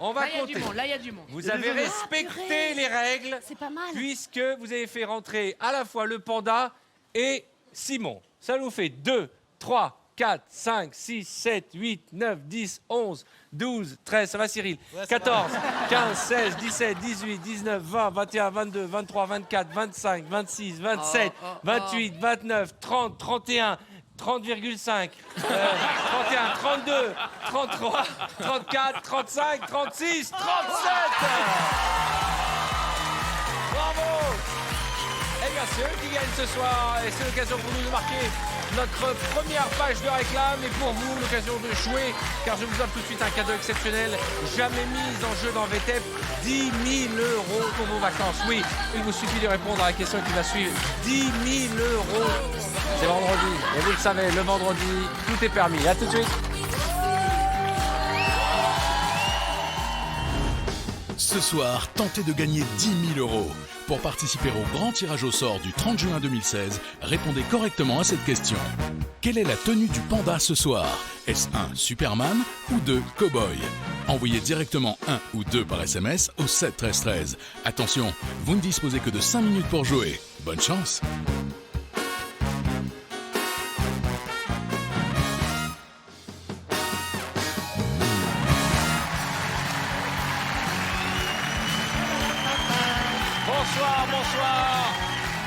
On va Là, il y a compter. du monde. Là, il y a du monde. Vous avez respecté les règles C'est pas mal. puisque vous avez fait rentrer à la fois le panda et Simon. Ça nous fait 2, 3, 4, 5, 6, 7, 8, 9, 10, 11, 12, 13, ça va Cyril? 14, 15, 16, 17, 18, 19, 20, 21, 22, 23, 24, 25, 26, 27, 28, 29, 30, 31, 30,5, 31, 32, 33, 34, 35, 36, 37. Bravo. Et bien sûr, qui gagne ce soir, et c'est l'occasion pour nous de marquer notre première page de réclame, et pour vous, l'occasion de jouer, car je vous offre tout de suite un cadeau exceptionnel, jamais mis en jeu dans VTEP, 10 000 € pour vos vacances. Oui, il vous suffit de répondre à la question qui va suivre. 10 000 €. C'est vendredi, et vous le savez, le vendredi, tout est permis. À tout de suite. Ce soir, tentez de gagner 10 000 €. Pour participer au grand tirage au sort du 30 juin 2016, répondez correctement à cette question. Quelle est la tenue du panda ce soir? Est-ce 1 Superman ou 2 Cowboy? Envoyez directement 1 ou 2 par SMS au 7 13 13. Attention, vous ne disposez que de 5 minutes pour jouer. Bonne chance!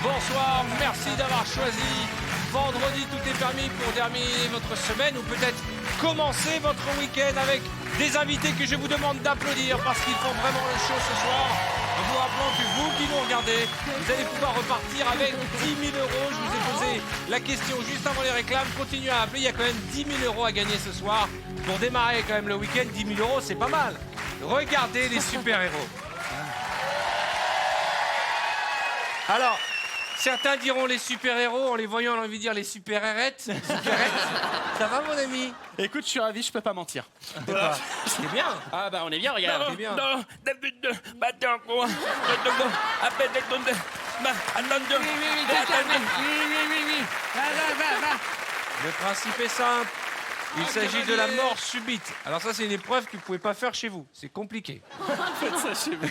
Bonsoir, merci d'avoir choisi vendredi, tout est permis pour terminer votre semaine ou peut-être commencer votre week-end avec des invités que je vous demande d'applaudir parce qu'ils font vraiment le show ce soir. En vous rappelant que vous qui nous regardez, vous allez pouvoir repartir avec 10 000 €. Je vous ai posé la question juste avant les réclames. Continuez à appeler, il y a quand même 10 000 € à gagner ce soir. Pour démarrer quand même le week-end, 10 000 €, c'est pas mal. Regardez les super-héros. Alors, certains diront les super-héros, en les voyant, on a envie de dire les super-hérettes. Ça va, mon ami? écoute, je suis ravi, je peux pas mentir. C'est bien. Ah bah on est bien, regarde. C'est bien. Le principe est simple. Il s'agit de la mort subite. Alors ça, c'est une épreuve que vous ne pouvez pas faire chez vous. C'est compliqué. Faites ça chez vous.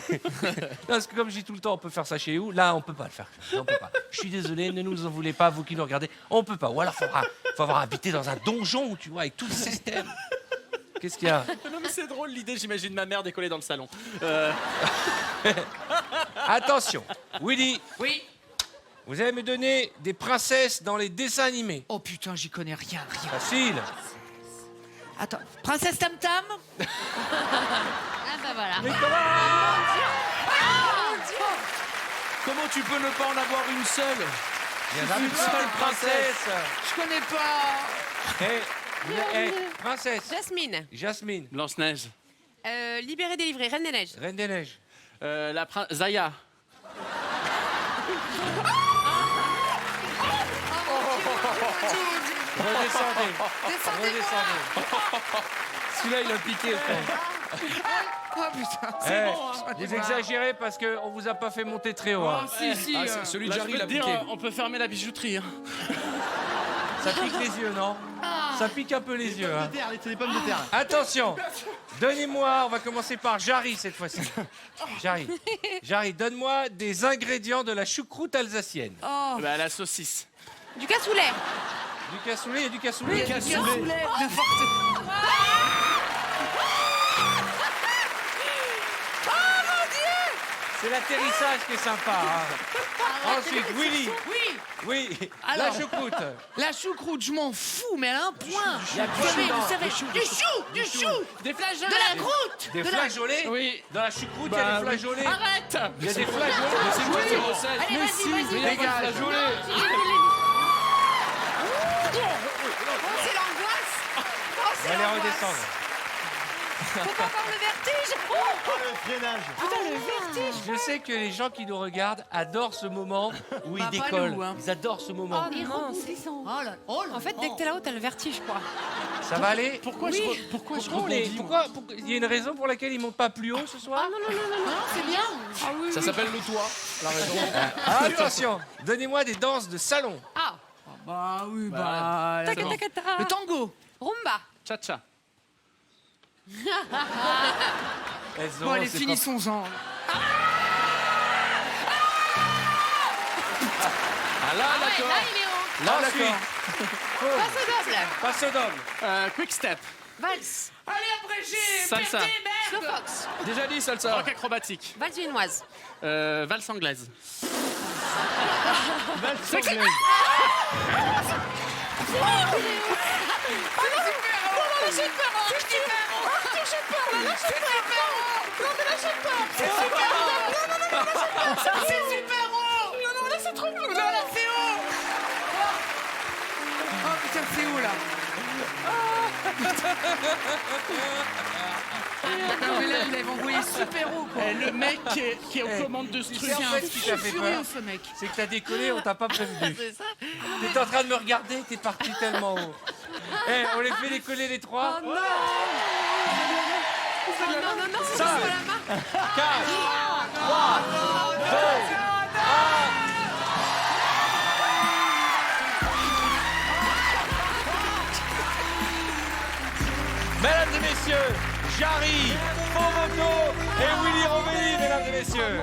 Non, parce que comme je dis tout le temps, on peut faire ça chez vous. Là, on peut pas le faire. On peut pas. Je suis désolé, ne nous en voulez pas, vous qui nous regardez. On peut pas. Ou alors, faut avoir habité dans un donjon, tu vois, avec tout le système. Qu'est-ce qu'il y a? Non mais c'est drôle l'idée, j'imagine ma mère décoller dans le salon. Attention, Willy, Oui. vous allez me donner des princesses dans les dessins animés. Oh putain, j'y connais rien. Facile. Attends, Princesse Tam Tam? Ah bah voilà. Mais comment? Comment tu peux ne pas en avoir une seule? Il y en a une seule princesse. Je connais pas. Princesse. Jasmine. Jasmine. Blanche-Neige. Libéré, délivré, Reine des Neiges. Reine des Neiges. Zaya. Redescendez. Redescendez. Celui-là, il a piqué, je pense. Oh putain. Vous exagérez parce qu'on vous a pas fait monter très haut. Hein. Ah, celui de Là, je Jarry, peux il a te dire, piqué. on peut fermer la bijouterie. Hein. Ça pique les yeux, non? Ça pique un peu les yeux. Hein. C'est des pommes de terre. Attention, donnez-moi, on va commencer par Jarry cette fois-ci. Jarry, donne-moi des ingrédients de la choucroute alsacienne. Oh. Bah, la saucisse. Du cassoulet. Du cassoulet et du cassoulet. C'est l'atterrissage qui est sympa. Hein. Ensuite, Willy. Oui. Oui, Alors. la choucroute. La choucroute, je m'en fous, mais à un point. Il y a quoi dedans? Vous savez, du chou, Des flageolets. de la croûte. Des flageolets. Oui. Dans la choucroute, il y a des flageolets. Arrête. Il y a des flageolets. C'est une voiture au sel. Allez, vas-y. Dégage. Oh, c'est l'angoisse. Oh, c'est Allez, l'angoisse. redescendre. Faut pas avoir le vertige. Oh, le freinage. Putain, le vertige. Je sais que les gens qui nous regardent adorent ce moment où ils Bah, pas décollent. nous, hein. Ils adorent ce moment. Oh non, c'est... Oh là, En fait, dès que t'es là-haut, t'as le vertige, quoi. Ça va aller? Pourquoi je rebondis, pourquoi il y a une raison pour laquelle ils montent pas plus haut ce soir? Non, c'est bien. Ah oui, Ça s'appelle le toit. La raison. Attention, donnez-moi des danses de salon. Ah, Bah oui, bah. tac, tac, tac, tac. Le tango. Rumba. Cha-cha. Elles Bon, ont- allez, c'est finissons-en. Ah là, Ouais, d'accord. là, il est haut. pas- Là, ensuite, Passe au double. passe au double. Quick step. Valse. Allez, après, j'ai Salsa. perdu, Slow merde. fox. Déjà dit, salsa. Rock acrobatique. Valse viennoise. Valse anglaise. C'est super haut. Non, là, c'est trop cool. Non, là, c'est haut. Oh, putain, c'est haut, là. Non, mais là, il avait envoyé super haut, quoi. Le mec qui est aux commandes de ce truc. C'est en fait ce qui t'a fait Furieux, peur. ce mec. C'est que t'as décollé, on t'a pas prévenu. C'est ça. T'es en train de me regarder, t'es parti tellement haut. Eh, on les fait décoller les trois. Non, non, c'est Ça. pas la main. 4, 3, 2, 1. Mesdames et messieurs, Jarry, Fomoto et Willy Rovelli, mesdames et messieurs.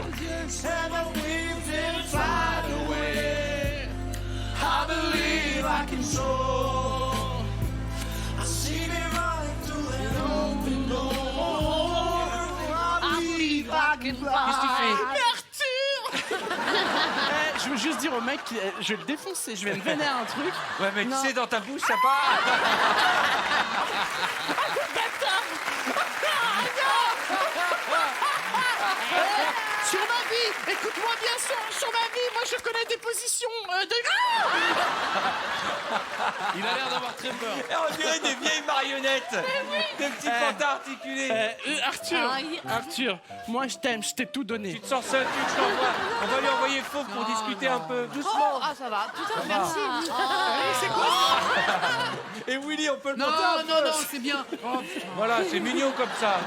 Qu'est-ce que tu fais? Je veux juste dire au mec, je vais le défoncer, je vais me vénérer un truc. Ouais, mais tu sais, dans ta bouche, ça part. Sur ma vie, écoute-moi bien sur ma vie, moi je connais des positions de... Il a l'air d'avoir très peur. Et on dirait des vieilles marionnettes. Des petits pantins articulés. Arthur, moi je t'aime, je t'ai tout donné. Tu te sens seul, tu te l'envoies. On va lui envoyer Fauve pour discuter un peu. Doucement. Ah, ça va. Putain, merci. Et Willy, on peut le Non, monter un peu. non, c'est bien. Oh, putain. Voilà, c'est mignon comme ça.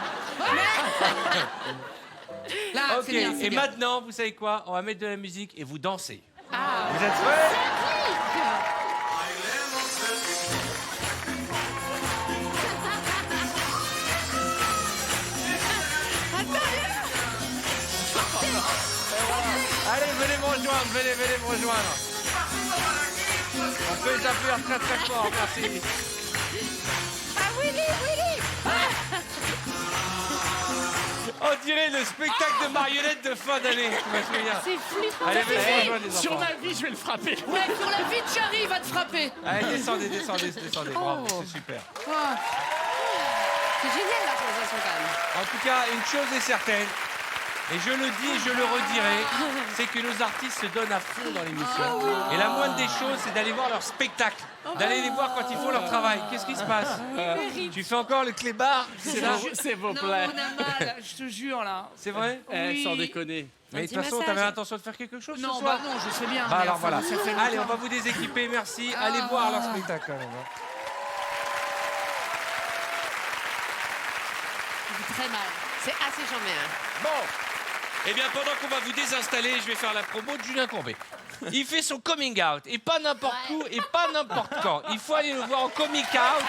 Là, Ok, c'est bien, c'est et bien. maintenant, vous savez quoi? On va mettre de la musique et vous dansez. Ah. Vous êtes prêts? Allez, venez me rejoindre, venez me rejoindre. On peut les appeler très très fort, merci. Ah, Willy. On dirait le spectacle de marionnettes de fin d'année, tu me souviens. C'est flippant. Allez, venez me rejoindre les Sur enfants. ma vie, je vais le frapper. Ouais, sur la vie de Jarry, il va te frapper. Allez, descendez, bravo, c'est super. C'est génial, la sensation, quand même. En tout cas, une chose est certaine, Et je le dis et je le redirai, c'est que nos artistes se donnent à fond dans l'émission. Et la moindre des choses, c'est d'aller voir leur spectacle, d'aller les voir quand ils font leur travail. Qu'est-ce qui se passe? Tu fais encore le clébard? C'est là? S'il vous Non, plaît. on a mal, je te jure, là. C'est vrai? Eh, sans déconner. Mais de toute façon, t'avais l'intention de faire quelque chose Non, ce soir? bah non, je sais bien. Bah mais alors enfin, voilà. ça fait Allez, on longtemps. va vous déséquiper, merci. Allez voir leur spectacle quand même. hein. Très mal. C'est assez chambé. Hein. Bon, eh bien pendant qu'on va vous désinstaller, je vais faire la promo de Julien Courbet. Il fait son coming out, et pas n'importe où, et pas n'importe quand. Il faut aller le voir en comic out,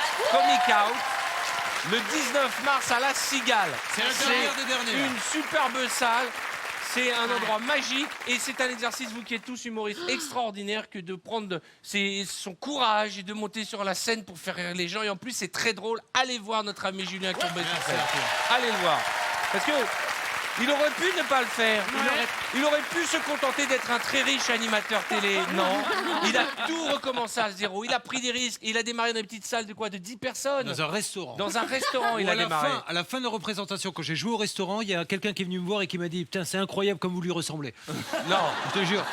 le 19 mars à La Cigale. C'est la dernière des dernières. Une superbe salle. C'est un endroit magique et c'est un exercice, vous qui êtes tous humoristes, extraordinaire que de prendre son courage et de monter sur la scène pour faire rire les gens. Et en plus, c'est très drôle. Allez voir notre ami Julien Courbet sur scène. Allez le voir. Parce que il aurait pu ne pas le faire. Il aurait pu se contenter d'être un très riche animateur télé. Non. Il a tout recommencé à zéro. Il a pris des risques. Il a démarré dans une petite salle de quoi? De 10 personnes. Dans un restaurant. Dans un restaurant, il Ou a démarré. à la fin de la représentation, quand j'ai joué au restaurant, il y a quelqu'un qui est venu me voir et qui m'a dit putain, c'est incroyable comme vous lui ressemblez. Non. Je te jure.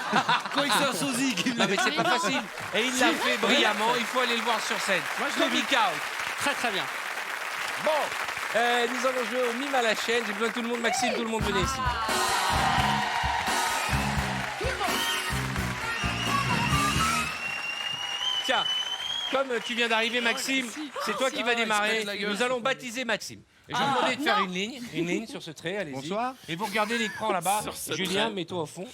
Quoi que c'est un sosie qui Non mais c'est pas facile. Et il l'a fait brillamment. Il faut aller le voir sur scène. Comic out. Très très bien. Bon, nous allons jouer au mime à la chaîne. J'ai besoin de tout le monde. Maxime, tout le monde venez ici. Tiens, comme tu viens d'arriver, Maxime, c'est toi qui vas démarrer. Nous allons baptiser Maxime. Et je vais vous demander de faire une ligne sur ce trait, allez-y. Bonsoir. Et vous regardez l'écran là-bas. Julien, mets-toi au fond.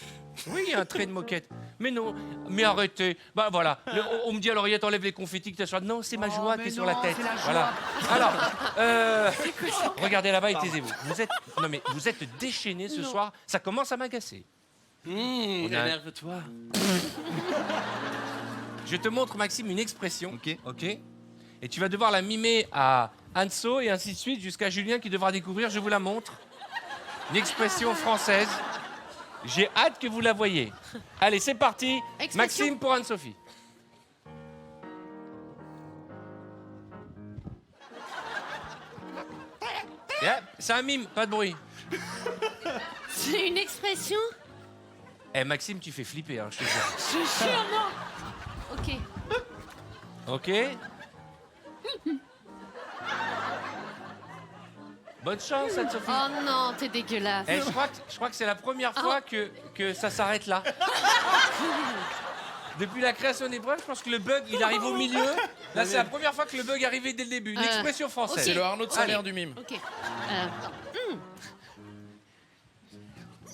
Oui, il y a un trait de moquette. Mais non, mais arrêtez. Bah voilà, on me dit à l'oreillette, enlève les confettis que tu as sur la... Non, c'est ma joie qui est sur la tête. c'est la joie. Voilà. Alors, regardez là-bas et taisez-vous. Vous êtes déchaînés ce soir. Ça commence à m'agacer. Énerve-toi. Je te montre, Maxime, une expression. Ok. Et tu vas devoir la mimer à Anso et ainsi de suite jusqu'à Julien qui devra découvrir. Je vous la montre. Une expression française. J'ai hâte que vous la voyiez. Allez, c'est parti. Expression. Maxime pour Anne-Sophie. Yeah, c'est un mime, pas de bruit. C'est une expression? Eh, Maxime, tu fais flipper, hein, je te jure. Je jure, non. Ok. Ok. Bonne chance, Anne-Sophie. Oh non, t'es dégueulasse. Eh, je crois que c'est la première fois que ça s'arrête là. Depuis la création des preuves, je pense que le bug, il arrive au milieu. Là, c'est la première fois que le bug arrivait dès le début. Une expression française. C'est le Arnaud de Salaire Allez. du mime. Ok.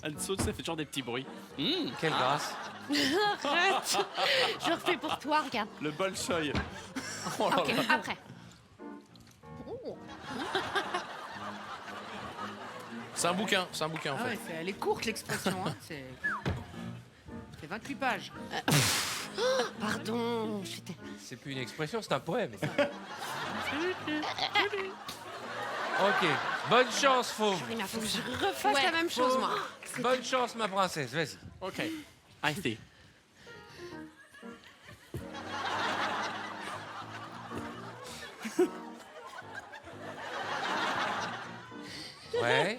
Anne-Saute, ça fait toujours des petits bruits. Quelle grâce. Arrête. Je refais pour toi, regarde. Le Bolchoï. Ok, après. C'est un bouquin en Ah fait. ouais, elle est courte l'expression. Hein. C'est 28 pages. Pardon. C'est plus une expression, c'est un poème. Ok. Bonne chance, Fauve. Il faut que je refasse la même chose, moi. Bonne chance, ma princesse. Vas-y. Ok. I see. Ouais.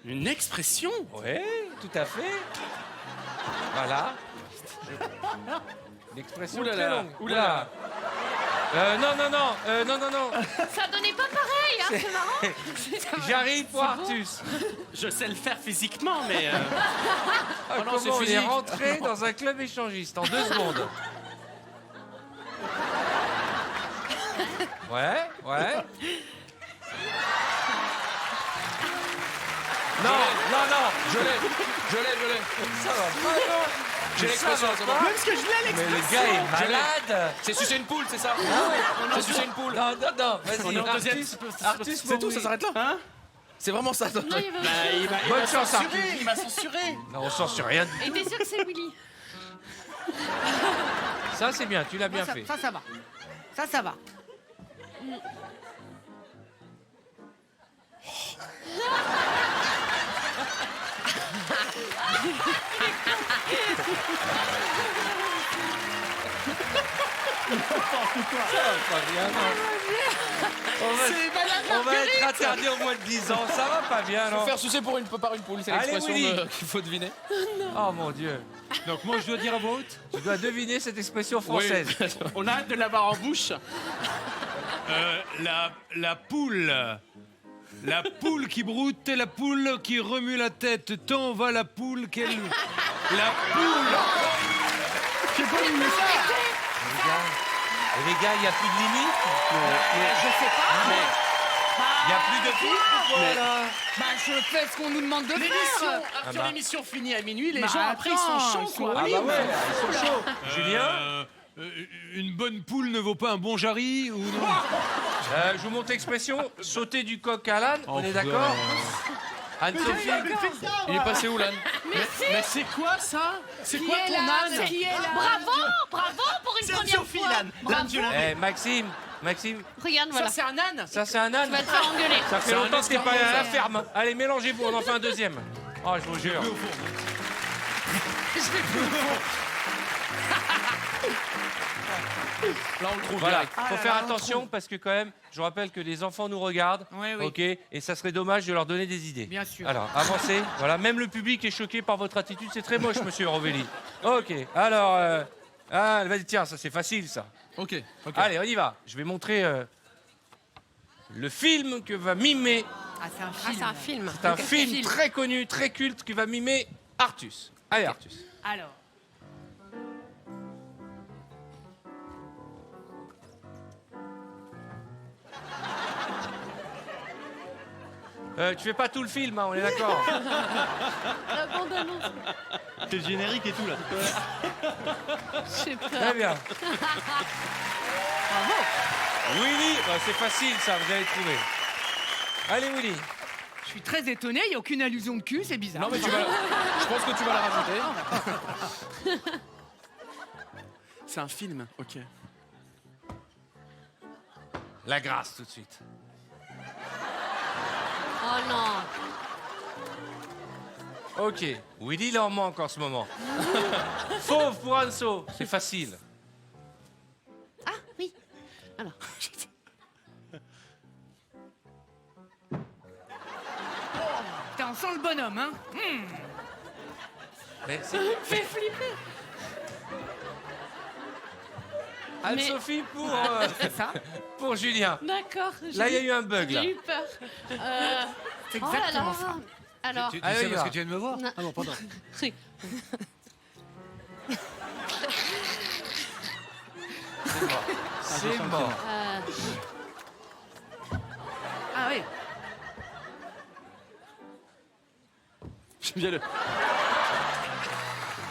Une expression? Ouais, tout à fait. Voilà. L'expression Ouh là très là, longue. ouh là là. Non. Ça donnait pas pareil, hein, c'est marrant. J'arrive pour Artus. Je sais le faire physiquement, mais... Ah, non, comment c'est on est physique. rentré dans un club échangiste en 2 secondes. Ouais. Non. Je l'ai. Ça va pas, non. J'ai l'expression, ça va. Parce que je l'ai Mais le gars est malade. C'est sucer une poule, c'est ça? C'est sucer une poule. Non, vas-y, est en deuxième. Artus, C'est tout, ça s'arrête là? Hein? C'est vraiment ça. Non, il y avait... Bonne chance, Artus. Il m'a censuré. Non, on sent sur rien. Et t'es sûr que c'est Willy? Ça, c'est bien, tu l'as bien ça, fait. ça va. Ça va. Pas bien, non. On va être interdit au moins de 10 ans. Ça va pas bien, Se non? faire sucer par une poule, c'est Allez, l'expression Willy. qu'il faut deviner. Oh mon Dieu. Donc moi, je dois dire à voix haute. Tu dois deviner cette expression française. On a hâte de l'avoir en bouche. La poule. La poule qui broute et la poule qui remue la tête. Tant va la poule qu'elle... La poule. Et les gars, il n'y a plus de limite? Je sais pas. Il n'y a plus de filles? Pourquoi, là? Bah, je fais ce qu'on nous demande de L'émission, faire. Arthur, l'émission finit à minuit, les Bah, gens après ils sont attends, chauds quoi. Ah bah ouais, ils sont chauds. Julien? Une bonne poule ne vaut pas un bon jarry ou non? Je vous montre l'expression sauter du coq à l'âne, on est d'accord? Anne-Sophie? Il est passé où, l'âne? Mais c'est quoi ça? C'est quoi ton âne? Qui est là? Bravo pour une C'est première Sophie fois. l'âne. L'âne, tu l'avais. Eh, Maxime, Regarde, Ça voilà. c'est un âne? ça c'est un âne? Tu vas te faire engueuler. Ça fait C'est un longtemps que t'es pas allé à la ferme. Allez, mélangez-vous, on en fait un deuxième. Oh, je vous jure. Là, on le trouve Voilà, direct. faut faire attention parce que quand même, je vous rappelle que les enfants nous regardent, Oui, oui. ok, et ça serait dommage de leur donner des idées. Bien sûr. Alors, avancez. Voilà, même le public est choqué par votre attitude. C'est très moche, monsieur Rovelli. Ok, alors, vas-y, tiens, ça c'est facile, ça. Ok. Allez, on y va. Je vais montrer le film que va mimer. Ah, c'est un film. C'est un film très connu, très culte, qui va mimer Artus. Allez, Artus. Alors. Tu fais pas tout le film, hein, on est d'accord. La bande-annonce. C'est le générique et tout là. J'ai peur. Très bien. Willy, bah, c'est facile ça, vous allez trouver. Allez Willy. Je suis très étonné, il n'y a aucune allusion de cul, c'est bizarre. Non, mais je pense que tu vas la rajouter. C'est un film, ok. La grâce tout de suite. Oh non. Ok, Willy il en manque en ce moment. Fauve pour Anso, c'est facile. Ah oui. Alors. Putain, on sent le bonhomme, hein. Mais c'est Fais flipper. Anne-Sophie Ça pour Julien. D'accord. Là, il y a eu un bug là. J'ai eu peur. C'est Oh là exactement là. ça. Alors. Tu Allez, sais on y parce va. que tu viens de me voir? Non. Ah bon, pardon. Oui. C'est mort. Ah oui. J'aime bien le.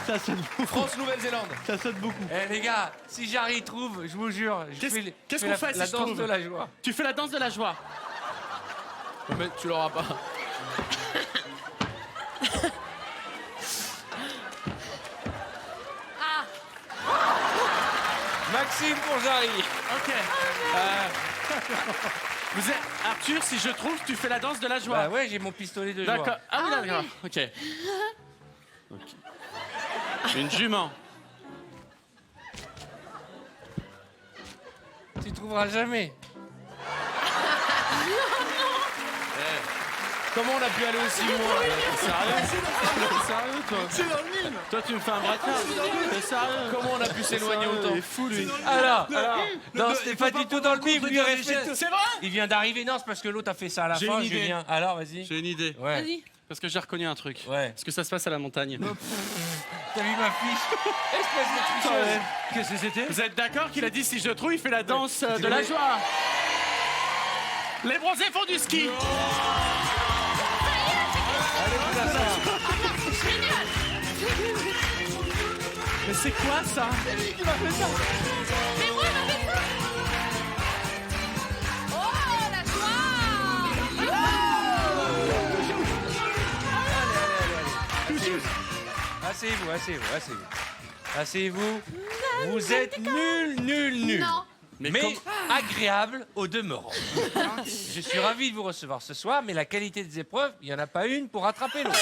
Ça sonne beaucoup. France-Nouvelle-Zélande. Ça sonne beaucoup. Eh les gars, si Jarry trouve, je vous jure, je Qu'est-ce- fais, qu'est-ce je fais qu'on fait la si je danse trouve de la joie. Tu fais la danse de la joie. Mais tu l'auras pas. Maxime pour Jarry. Ok. Vous êtes... Arthur, si je trouve, tu fais la danse de la joie. Bah ouais, j'ai mon pistolet de D'accord. joie. Ah oui, d'accord. Ok. Une jument. Tu trouveras jamais. Comment on a pu aller aussi loin? T'es sérieux? T'es sérieux, toi? C'est dans le mille. Toi, tu me fais un braquage. T'es sérieux? Comment on a pu s'éloigner autant? Il est fou lui. Alors, non, c'était pas du tout dans le livre, lui répète. C'est vrai? Il vient d'arriver, non, c'est parce que l'autre a fait ça à la J'ai fin, une idée. Julien. Alors, vas-y. J'ai une idée. Ouais. Vas-y. Parce que j'ai reconnu un truc. Ouais. Parce que ça se passe à la montagne. T'as vu ma fiche? Espèce de tricheuse. Qu'est-ce que c'était? Vous êtes d'accord qu'il a dit si je trouve, il fait la danse de la joie? Les bronzés font du ski. Mais c'est quoi ça? Oh la joie. Asseyez-vous, asseyez-vous, asseyez-vous. Asseyez-vous. Vous êtes nuls. Non. Mais agréable au demeurant. Je suis ravi de vous recevoir ce soir, mais la qualité des épreuves, il n'y en a pas une pour rattraper l'autre.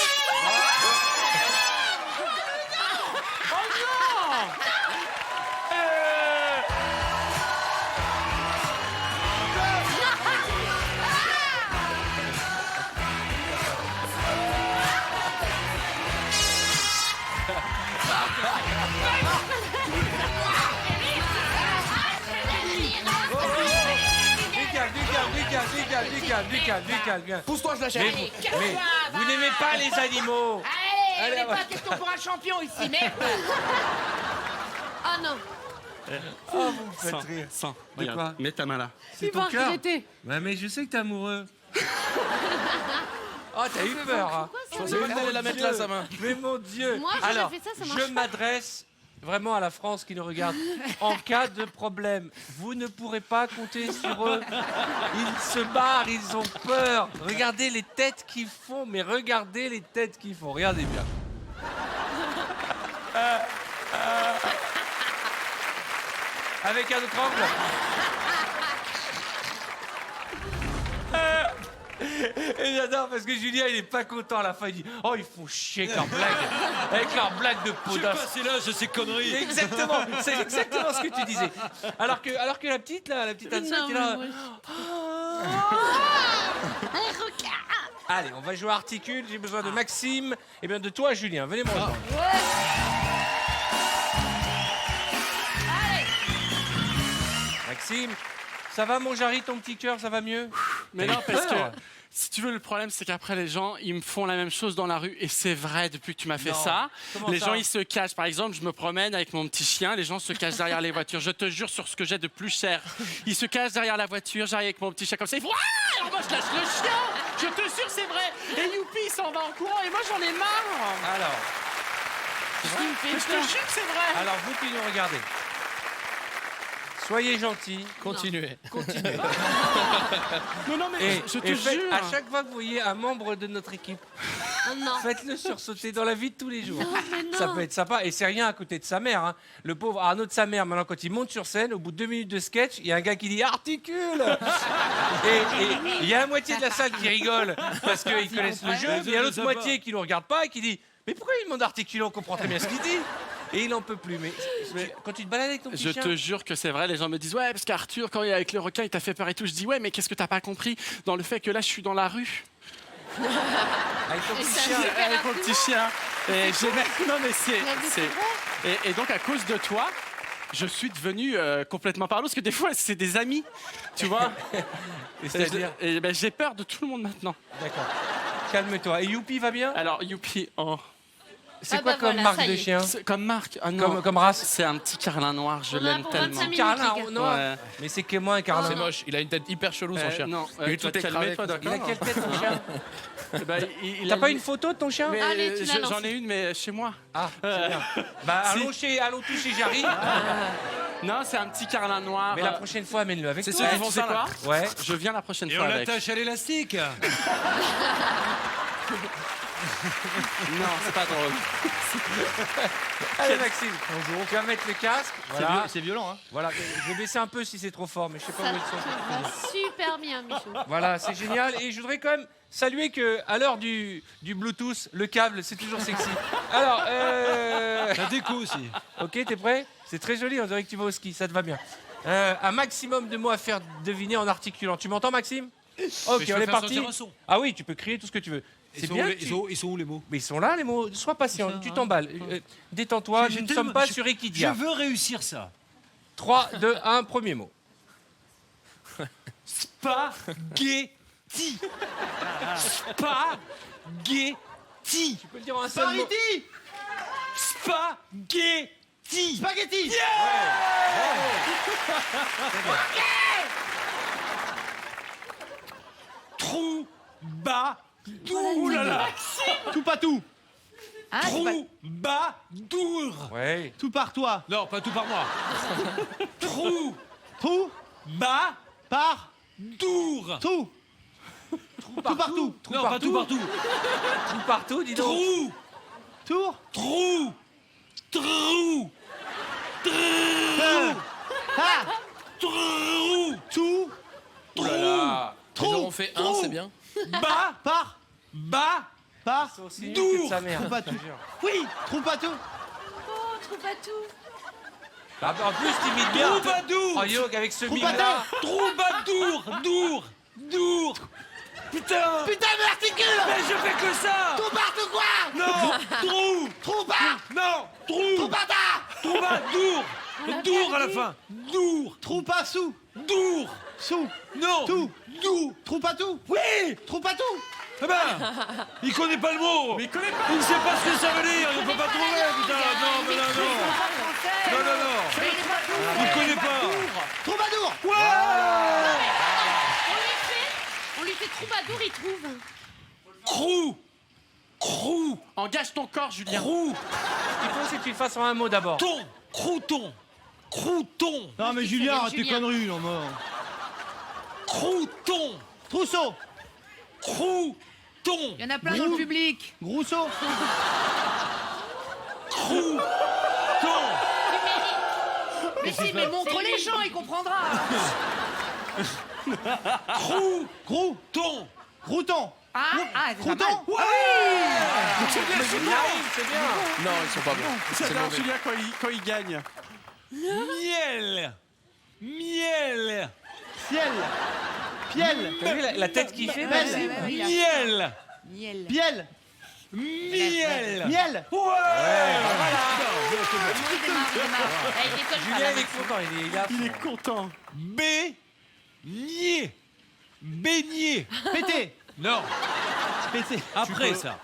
calme. Bien. Pousse-toi, je l'achète. Mais vous n'aimez pas les animaux. Allez, Allez, on n'est pas question pour un champion ici, merde. Oh non. Oh, vous me faites rire. Sans. De quoi? Mets ta main là. C'est ton cœur. Ouais, mais je sais que t'es amoureux. Oh, t'as eu peur. Hein. Je pensais pas que t'allais la mettre là, sa main. Mais mon Dieu. Moi, j'ai Alors, fait ça, ça marche je pas. m'adresse vraiment à la France qui nous regarde. En cas de problème, vous ne pourrez pas compter sur eux. Ils se barrent, ils ont peur. Regardez les têtes qu'ils font, mais regardez les têtes qu'ils font. Regardez bien. Avec un autre angle. Et j'adore parce que Julien il est pas content à la fin, il dit oh ils font chier avec leurs blagues, avec leurs blagues de peau d'os. C'est là, je sais conneries. Exactement, c'est exactement ce que tu disais. Alors que la petite là, la petite Anne-Sophie, qui est là. Allez, on va jouer à Articule, j'ai besoin de Maxime et bien de toi Julien, venez me rejoindre. Maxime, ça va mon Jarry, ton petit cœur, ça va mieux? Mais non, parce que si tu veux, le problème, c'est qu'après, les gens, ils me font la même chose dans la rue. Et c'est vrai, depuis que tu m'as fait ça, Comment les ça gens, ils se cachent. Par exemple, je me promène avec mon petit chien, les gens se cachent derrière les voitures. Je te jure, sur ce que j'ai de plus cher. Ils se cachent derrière la voiture, j'arrive avec mon petit chien comme ça. Ils font ah! Alors moi, je lâche le chien. Je te jure, c'est vrai. Et youpi, il s'en va en courant. Et moi, j'en ai marre. Alors, Je te jure que c'est vrai. alors vous qui nous regardez, soyez gentils. Continuez. Non, mais Et, je te et faites- jure. à chaque fois que vous voyez un membre de notre équipe, Oh non. faites-le sursauter dans la vie de tous les jours. mais non. Ça peut être sympa. Et c'est rien à côté de sa mère. Hein. Le pauvre Arnaud de sa mère, maintenant, quand il monte sur scène, au bout de 2 minutes de sketch, il y a un gars qui dit Articule Et il y a la moitié de la salle qui rigole parce qu'ils connaissent le jeu. Mais il y a l'autre moitié qui ne le regarde pas et qui dit mais pourquoi il demande Articule? On comprend très bien ce qu'il dit. Et il n'en peut plus. Mais quand tu te balades avec ton petit Je chien... te jure que c'est vrai, les gens me disent ouais parce qu'Arthur quand il est avec le requin il t'a fait peur et tout. Je dis ouais mais qu'est-ce que t'as pas compris dans le fait que là je suis dans la rue Avec ton petit chien. avec mon petit chien et non mais et donc à cause de toi je suis devenu complètement parlot parce que des fois c'est des amis tu vois Et c'est-à-dire et ben, j'ai peur de tout le monde maintenant. D'accord. Calme-toi. Et Youpi va bien? Alors youpi oh. C'est Ah quoi bah comme voilà, marque ça y de est. chien? C'est comme marque ah non. Comme race? C'est un petit carlin noir je On a l'aime pour tellement 25 minutes. Carlin les gars. noir. Ouais. Mais c'est que moi un carlin. C'est moche, il a une tête hyper chelou son chien. non Il est toi, tout calme-toi, écrasé. d'accord. Il a quelle tête ton chien? Eh ben, il T'as a pas une- une photo de ton chien? Mais, Allez, tu l'as j'en lancé. ai une mais chez moi. Ah, c'est bien. Bah allons tous chez Jarry. Non, c'est un petit carlin noir. Mais la prochaine fois amène-le avec C'est toi. ceux qui font tu sais ça, là. quoi Ouais. Je viens la prochaine Et fois on avec. l'attache à l'élastique. Non, c'est pas drôle. Allez Maxime, bonjour. Tu vas mettre le casque. Voilà. C'est violent, hein. Voilà. Je vais baisser un peu si c'est trop fort, mais je sais pas Ça où ils sont. va super bien, Michou. Voilà, c'est génial. Et je voudrais quand même saluer que à l'heure du Bluetooth, le câble, c'est toujours sexy. Alors, La déco aussi. ok, t'es prêt? C'est très joli, on dirait que tu vas au ski, ça te va bien. Un maximum de mots à faire deviner en articulant. Tu m'entends, Maxime? Ok, je on peux est faire parti. sortir un son. Ah oui, tu peux crier tout ce que tu veux. C'est bien. que tu- Ils sont où les mots? Mais ils sont là, les mots. Sois patient, tu t'emballes. Détends-toi, nous ne sommes pas sur Je Equidia. veux réussir ça. 3, 2, 1, premier mot. Spaghetti. Spaghetti. Tu peux le dire en un seul mot. Spaghetti. Spaghetti. Troubadour. Ouh là là. Tout pas tout. Ah, Troubadour. Ouais. Tout par toi. Non, pas tout par moi. Tout. Troubadour. Par. Tout. Tout partout. Non, pas tout partout. Tout partout, dis donc. Tour. Trou. Ah. Trou. Tout. Oh là là. Trou. Ils auront fait un, c'est bien. Bas. Par. Bas. Par. C'est aussi nul que de sa mère. Tout pas tout. Oui. Tout pas tout. Oh, trouve pas tout. Ah, bah, en plus, t'imites bien. Troubadour. Oh, Yoke, avec ce Troubadour. mime-là. Troubadour. Dour. Putain. Putain de l'articule. Mais je fais que ça. Tout partout quoi. Non. Trou. Trou par. Non. Tout Trou. bâtard. Troubadour. Dour à la fin. Dour. Trou pas sous. Dour. Sous. Non. Tout. Doux. Troupatou. Oui. Troupatou. Eh ben, il connaît pas le mot. Mais il connaît pas. Il ne sait pas ce que ça veut dire. Il ne peut pas trouver. Putain, non, mais non. Il connaît pas. Troubadour. On lui fait troubadour, il trouve. Crou. Engage ton corps, Julien. Crou. Il faut que tu le fasses en un mot d'abord. Crouton. Non mais Julien, arrête tes conneries, non mort. Crouton. Trousseau. Crouton. Il y en a plein dans le public. Grousseau. Crouton. Mais si, mais montre les gens, il comprendra. Crouton. Crouton. Crouton. C'est bien. Non, ils sont pas bons. C'est J'adore mauvais. Julien quand il gagne. Miel. Ciel. Piel. T'as vu la tête qu'il fait? Miel. Miel. Piel. Miel. Miel. Julien, il est content. Il est content. Beignet. Pété. Non. Pété. Après ça.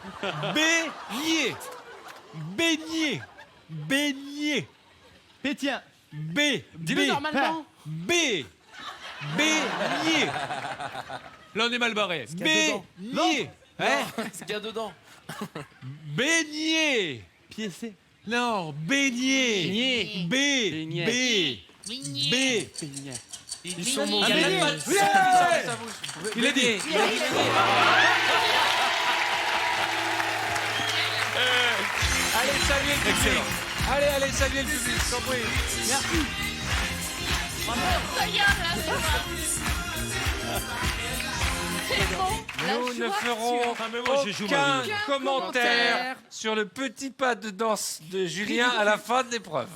Beignet. Pétien. Dis-le normalement. Beignet. Là, on est mal barré. Beignet. Hein? Ce qu'il y a dedans. Beignet. Piécé. Non, beignet. Beignet. Ils sont Il mauvais. y a même pas de Oui. Il a dit. Allez, saluez le public. Excellent. Allez, saluez le public, je t'en prie. Nous ne ferons mais moi, j'ai joué aucun ma vie. commentaire sur le petit pas de danse de Julien à la fin de l'épreuve.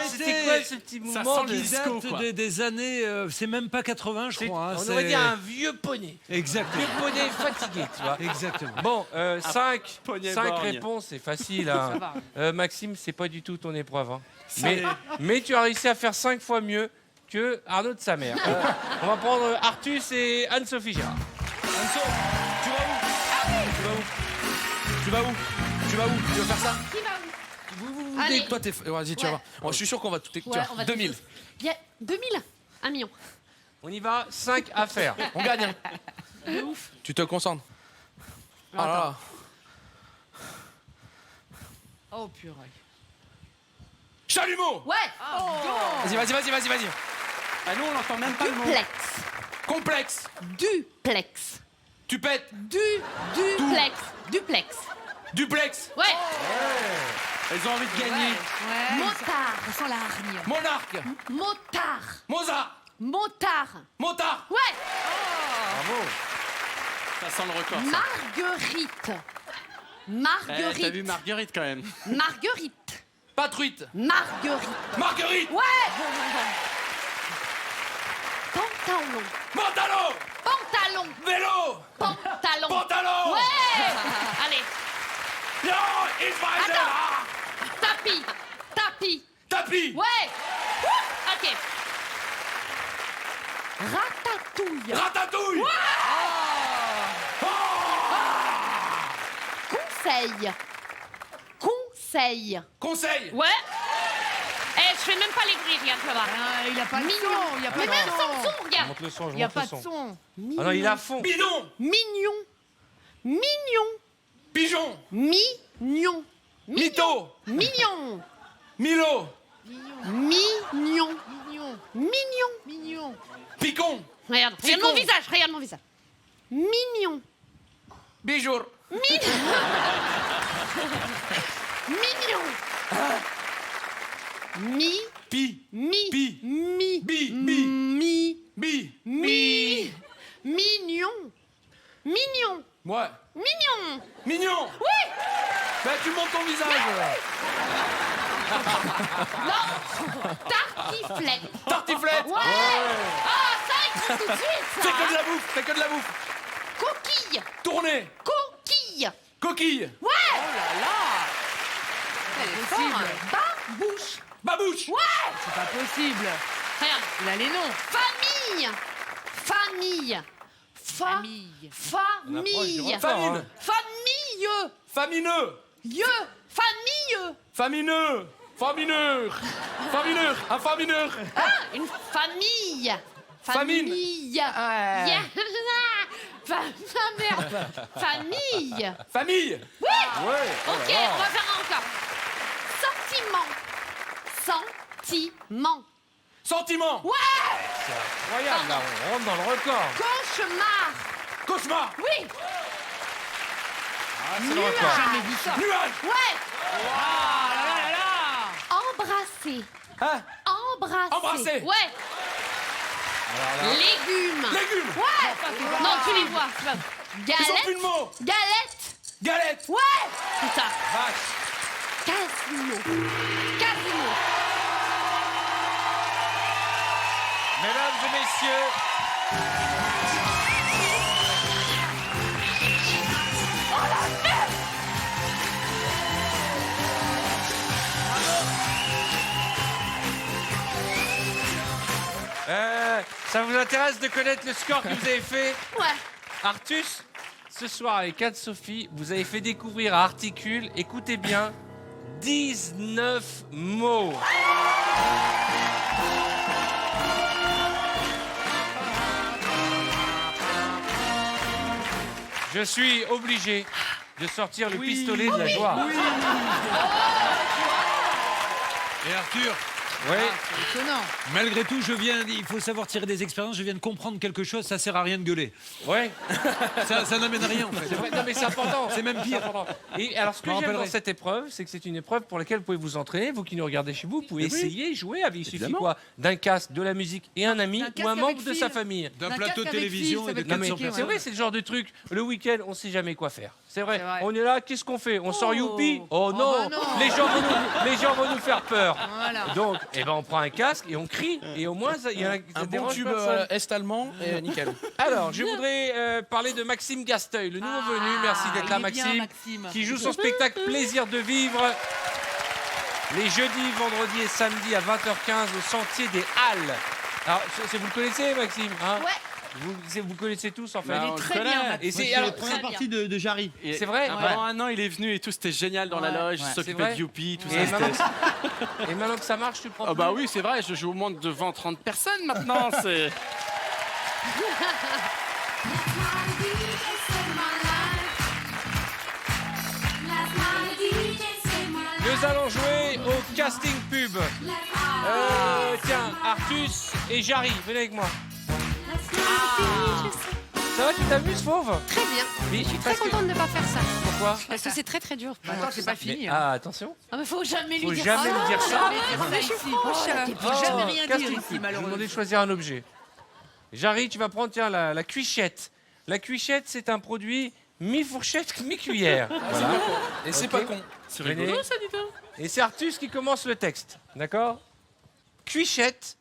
C'était quoi ce petit mouvement sent de... le Qui disco, date quoi. des années, c'est même pas 80, je C'est- crois. hein, On c'est- aurait dit un vieux poney. Exactement. Vieux poney fatigué, tu vois. Exactement. Bon, 5 poney borgne. réponses, c'est facile. Hein. Maxime, c'est pas du tout ton épreuve. Hein. Mais tu as réussi à faire 5 fois mieux que Arnaud de sa mère. On va prendre Artus et Anne-Sophie Gérard. Anso, tu vas où Tu vas faire ça Allez. Toi, t'es. Vas-y, tu vas Ouais. voir. Je suis sûr qu'on va tout écouter. Ouais, on va 2000. Il y a 2000 1 million. On y va, 5 à faire. On gagne. Hein. Tu te concentres. Ah là là. Oh purée. Chalumeau. Ouais. Vas-y. Ah, nous, on n'entend même pas le mot. Duplex. Complexe. Duplex. Tu pètes. Duplex. Duplex. Duplex. Ouais. Elles ont envie de gagner. Ouais. Motard. Ça sent la hargne. Monarque. Motard. Mozart. Motard. Motard. Ouais. Ça sent le record. Ça. Marguerite. Eh, Marguerite. T'as vu Marguerite quand même. Marguerite. Patruite. Marguerite. Marguerite. Ouais. Pantalon. Pantalon. Pantalon. Vélo. Pantalon. Pantalon. Ouais. Allez. Yo, Israël. Attends. Tapis. Tapis. Tapis. Ouais. Ok. Ratatouille. Ratatouille. Conseil. Conseil. Conseil. Ouais. Eh, je fais même pas les bruits, regarde, tu vas voir. Ah, il a pas de Mignon. son. Il y a pas Mais de même sans son. son, regarde. Monte le son, je Il y a monte pas le de son. son. Ah non, il a fond. Bidon. Mignon. Mignon. Pigeon. Mignon. Mytho. Mignon. Milo. Mignon. Mignon. Mignon. Mignon. Picon. Regarde mon visage, regarde mon visage. Mignon. Bijour. Mignon. Mi. Pi. Mi. Pi. Mi. Bi. Mi. Bi. Mi. Mignon. Mignon. Ouais. Mignon. Mignon. Oui. Ben, tu montes ton visage. Non. Tartiflette. Tartiflette. Ouais. Ah, ça, il prend tout de suite, ça. Fais que de la bouffe. Fais que de la bouffe. Coquille. Tournée. Coquille. Coquille. Ouais. Possible. Babouche. Babouche. Ouais. C'est pas possible. Regarde. Il a les noms. Famille. Famille. Famille. Famille. Famine. Famille. Famineux. Famille. Famineux. Famineur. Famineur. Un famineur. Une famille. Famine. Famille. Merde. Famille. Famille. Oui. Ouais. Ok, on va faire un encore. Sentiment. Sentiment. Ouais. Incroyable, là, on rentre dans le record. Cauchemar. Cauchemar. Oui. C'est le record. Jamais vu ça. Nuage. Ouais. Ah là là là là. Embrasser. Hein? Embrasser. Embrasser. Ouais. Légumes. Légumes. Ouais. Non, tu les vois. Tu vois. Ils ont Galette. plus de mots. Galette. Galette. Ouais. C'est ça. Vache. Casino. Casino. Mesdames et messieurs, ça vous intéresse de connaître le score que vous avez fait? Ouais. Artus, ce soir avec Anne-Sophie, vous avez fait découvrir à Articule, écoutez bien, 19 mots. Je suis obligé de sortir le pistolet de la joie. Et Arthur, Oui. Étonnant. malgré tout, il faut savoir tirer des expériences. Je viens de comprendre quelque chose. Ça sert à rien de gueuler. Ouais. Ça n'amène à rien en fait. C'est vrai. Non mais c'est important. C'est même pire. important. Et alors ce que Je m'en j'aime dans rappellerai. cette épreuve, c'est que c'est une épreuve pour laquelle vous pouvez vous entraîner. Vous qui nous regardez chez vous, vous pouvez essayer, jouer. Il suffit quoi? D'un casque, de la musique et un ami D'un ou casque un membre avec de fil. sa famille. D'un D'un plateau de casque avec télévision fil, et de ça va être 400 compliqué, C'est personnes. vrai, c'est le genre de truc. Le week-end, on sait jamais quoi faire. C'est vrai. C'est vrai. On est là, qu'est-ce qu'on fait? On sort youpi? Oh non, bah non. Les gens vont nous faire peur. Voilà. Donc, on prend un casque et on crie. Et au moins, ça Un bon dérange tube personne. est-allemand et nickel. Alors, je voudrais parler de Maxime Gasteuil, le nouveau venu. Merci d'être là, il est bien, Maxime. Maxime. Qui joue son spectacle Plaisir de vivre les jeudis, vendredis et samedis à 20h15 au Sentier des Halles. Alors, vous le connaissez, Maxime, hein? Ouais. Vous connaissez tous, en fait. Bah, Il on est le très connaît. bien, Maxime. Et c'est C'est alors, la première partie de Jarry. Et- c'est vrai. Pendant un an, il est venu et tout, c'était génial dans la Ouais, loge, ouais. il C'est s'occupait vrai de Youpi, tout Et ça. et maintenant que ça marche, tu le prends Ah plus bah oui, c'est vrai, je joue au monde devant 30 personnes maintenant, c'est... Nous allons jouer au casting pub. Tiens, Artus et Jarry, venez avec moi. Ça va, tu t'amuses, Fauve? Très bien. Oui, Je suis très contente de ne pas faire ça. Pourquoi? Parce que c'est très très dur. Attends, c'est pas fini. hein. Ah, attention. Ah, mais faut jamais lui Faut dire jamais ça. lui dire ça. Jamais dire ça ici. franche. Jamais rien casting dire pub. ici, Je vous malheureusement. demandais de choisir un objet. Jarry, tu vas prendre tiens, la cuichette. La cuichette, c'est un produit mi-fourchette, mi-cuillère. Voilà. Et c'est Ok. pas con. C'est Venez. rigolo, ça, dis donc. Et c'est Artus qui commence le texte. D'accord? Cuichette,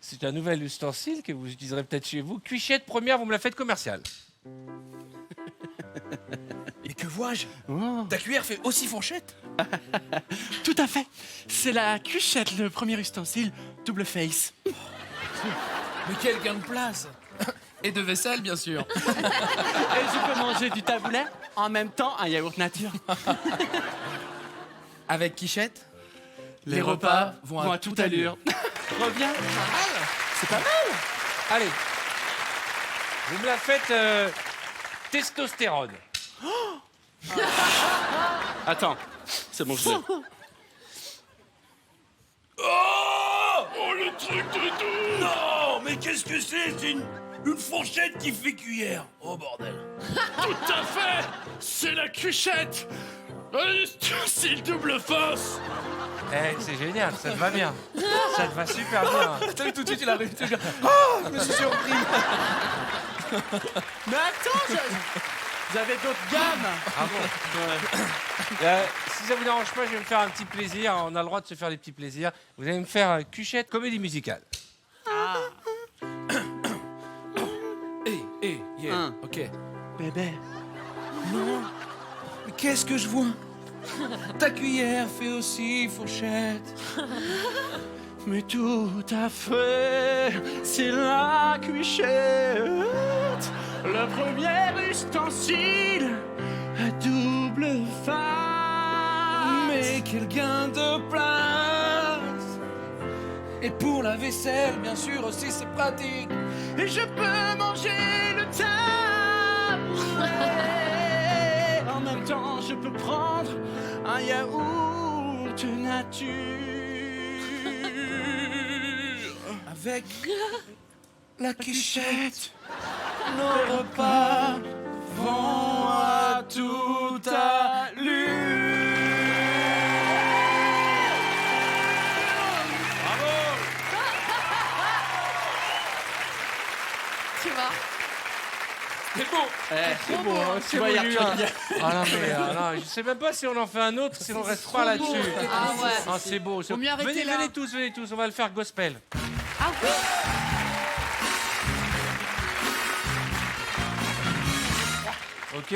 c'est un nouvel ustensile que vous utiliserez peut-être chez vous. Cuichette première, vous me la faites commerciale. Et que vois-je? Ta cuillère fait aussi fourchette? Tout à fait. C'est la cuichette, le premier ustensile, double face. Mais quel gain de place! Et de vaisselle, bien sûr. Et je peux manger du taboulet, en même temps un yaourt nature. Avec quichette, Les repas vont à toute allure. Reviens. c'est pas mal. Allez. Vous me la faites testostérone. Attends, c'est bon, je l'ai. Oh, le truc de tout! Non, mais qu'est-ce que c'est? C'est une fourchette qui fait cuillère. Oh, bordel. Tout à fait. C'est la cuichette. Un ustensile double face. Eh, c'est génial, ça te va bien. Ça te va super bien. T'as vu tout de suite, il arrive. Oh, je me suis surpris. Mais attends, vous avez d'autres gammes. Ah bon? Si ça vous dérange pas, je vais me faire un petit plaisir. On a le droit de se faire des petits plaisirs. Vous allez me faire cuichette comédie musicale. Yeah, Un. ok. Bébé. Non, mais qu'est-ce que je vois? Ta cuillère fait aussi fourchette. Mais tout à fait, c'est la cuichette. Le premier ustensile à double face. Mais quel gain de place! Et pour la vaisselle, bien sûr aussi, c'est pratique. Et je peux manger le tabouret. En même temps, je peux prendre un yaourt nature. Avec la quichette, nos repas vont à toute allure. Tu vois. C'est beau. C'est beau, hein, C'est voulu, voulu, hein. Ah non, mais non, je sais même pas si on en fait un autre, si on reste trois là-dessus. Ah ouais. Ah, c'est beau. Faut mieux arrêter là. Venez tous, on va le faire gospel. Ah oui. Ok?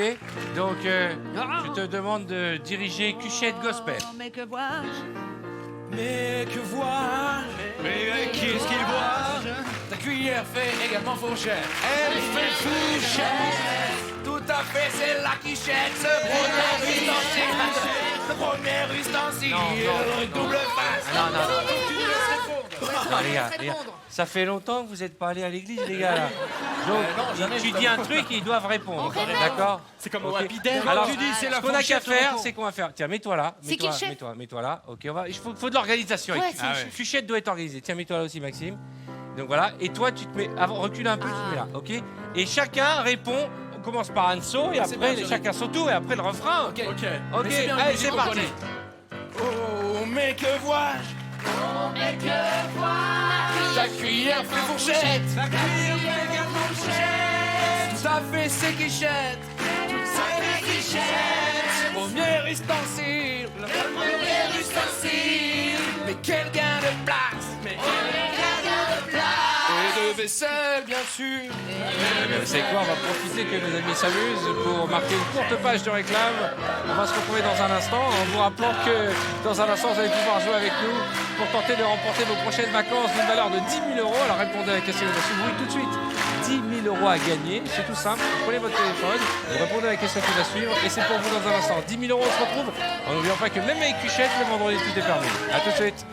Donc, je te demande de diriger Cuchette Gospel. Mais que vois-je? Mais que voir? Mais qui est-ce qu'il boit? Ta cuillère fait également fourchette. Elle fait fourchette. Tout à fait, c'est la quichette. Le premier ustensile. Double face. Non. Les gars, ça fait longtemps que vous n'êtes pas allés à l'église, les gars. Là. Donc, tu dis un truc, ils doivent répondre. D'accord? C'est comme au Ok. Happy Day. Alors, tu dis, c'est la ce qu'on a qu'à fourchette, faire, répond. c'est qu'on va faire. Tiens, mets-toi là. C'est qui le chef? Mets-toi là. Ok, il faut de l'organisation. Ouais, c'est le chef. Cuchette doit être organisée. Tiens, mets-toi là aussi, Maxime. Donc voilà. Et toi, tu te mets. Recule un peu, tu te mets là. Ok? Et chacun répond. On commence par un saut et après, chacun son tour et après le refrain. Ok. Ok. Allez, c'est parti. Oh, mais que vois-je? Ta cuillère fait fourchette. Ta cuillère fait également fourchette. Tout à fait, c'est quichette. Premier ustensile. Le premier ustensile. Mais quel gain de place. Et de vaisselle, bien sûr. Vous savez quoi, on va profiter que nos amis s'amusent pour marquer une courte page de réclame. On va se retrouver dans un instant en vous rappelant que dans un instant, vous allez pouvoir jouer avec nous pour tenter de remporter vos prochaines vacances d'une valeur de 10 000 €. Alors répondez à la question qui va suivre. Oui, tout de suite. 10 000 € à gagner, c'est tout simple. Vous prenez votre téléphone, vous répondez à la question qui va suivre et c'est pour vous dans un instant. 10 000 €, on se retrouve. N'oublions pas que même avec Cuchette, le vendredi, tout est permis. A tout de suite.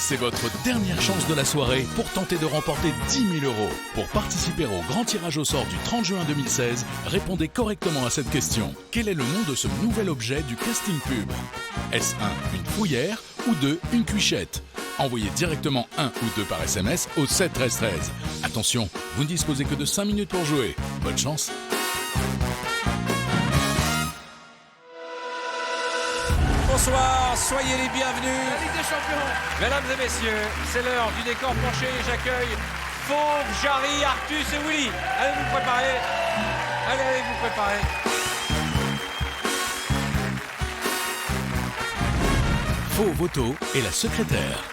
C'est votre dernière chance de la soirée pour tenter de remporter 10 000 €. Pour participer au grand tirage au sort du 30 juin 2016, répondez correctement à cette question. Quel est le nom de ce nouvel objet du casting pub? Est-ce 1, une fouillère ou 2, une cuichette? Envoyez directement 1 ou 2 par SMS au 7 13 13. Attention, vous ne disposez que de 5 minutes pour jouer. Bonne chance. Bonsoir, soyez les bienvenus. La Ligue des Champions. Mesdames et messieurs, c'est l'heure du décor penché. J'accueille Fauve, Jarry, Artus et Willy. Allez vous préparer. Allez vous préparer. Fauve Auto est la secrétaire.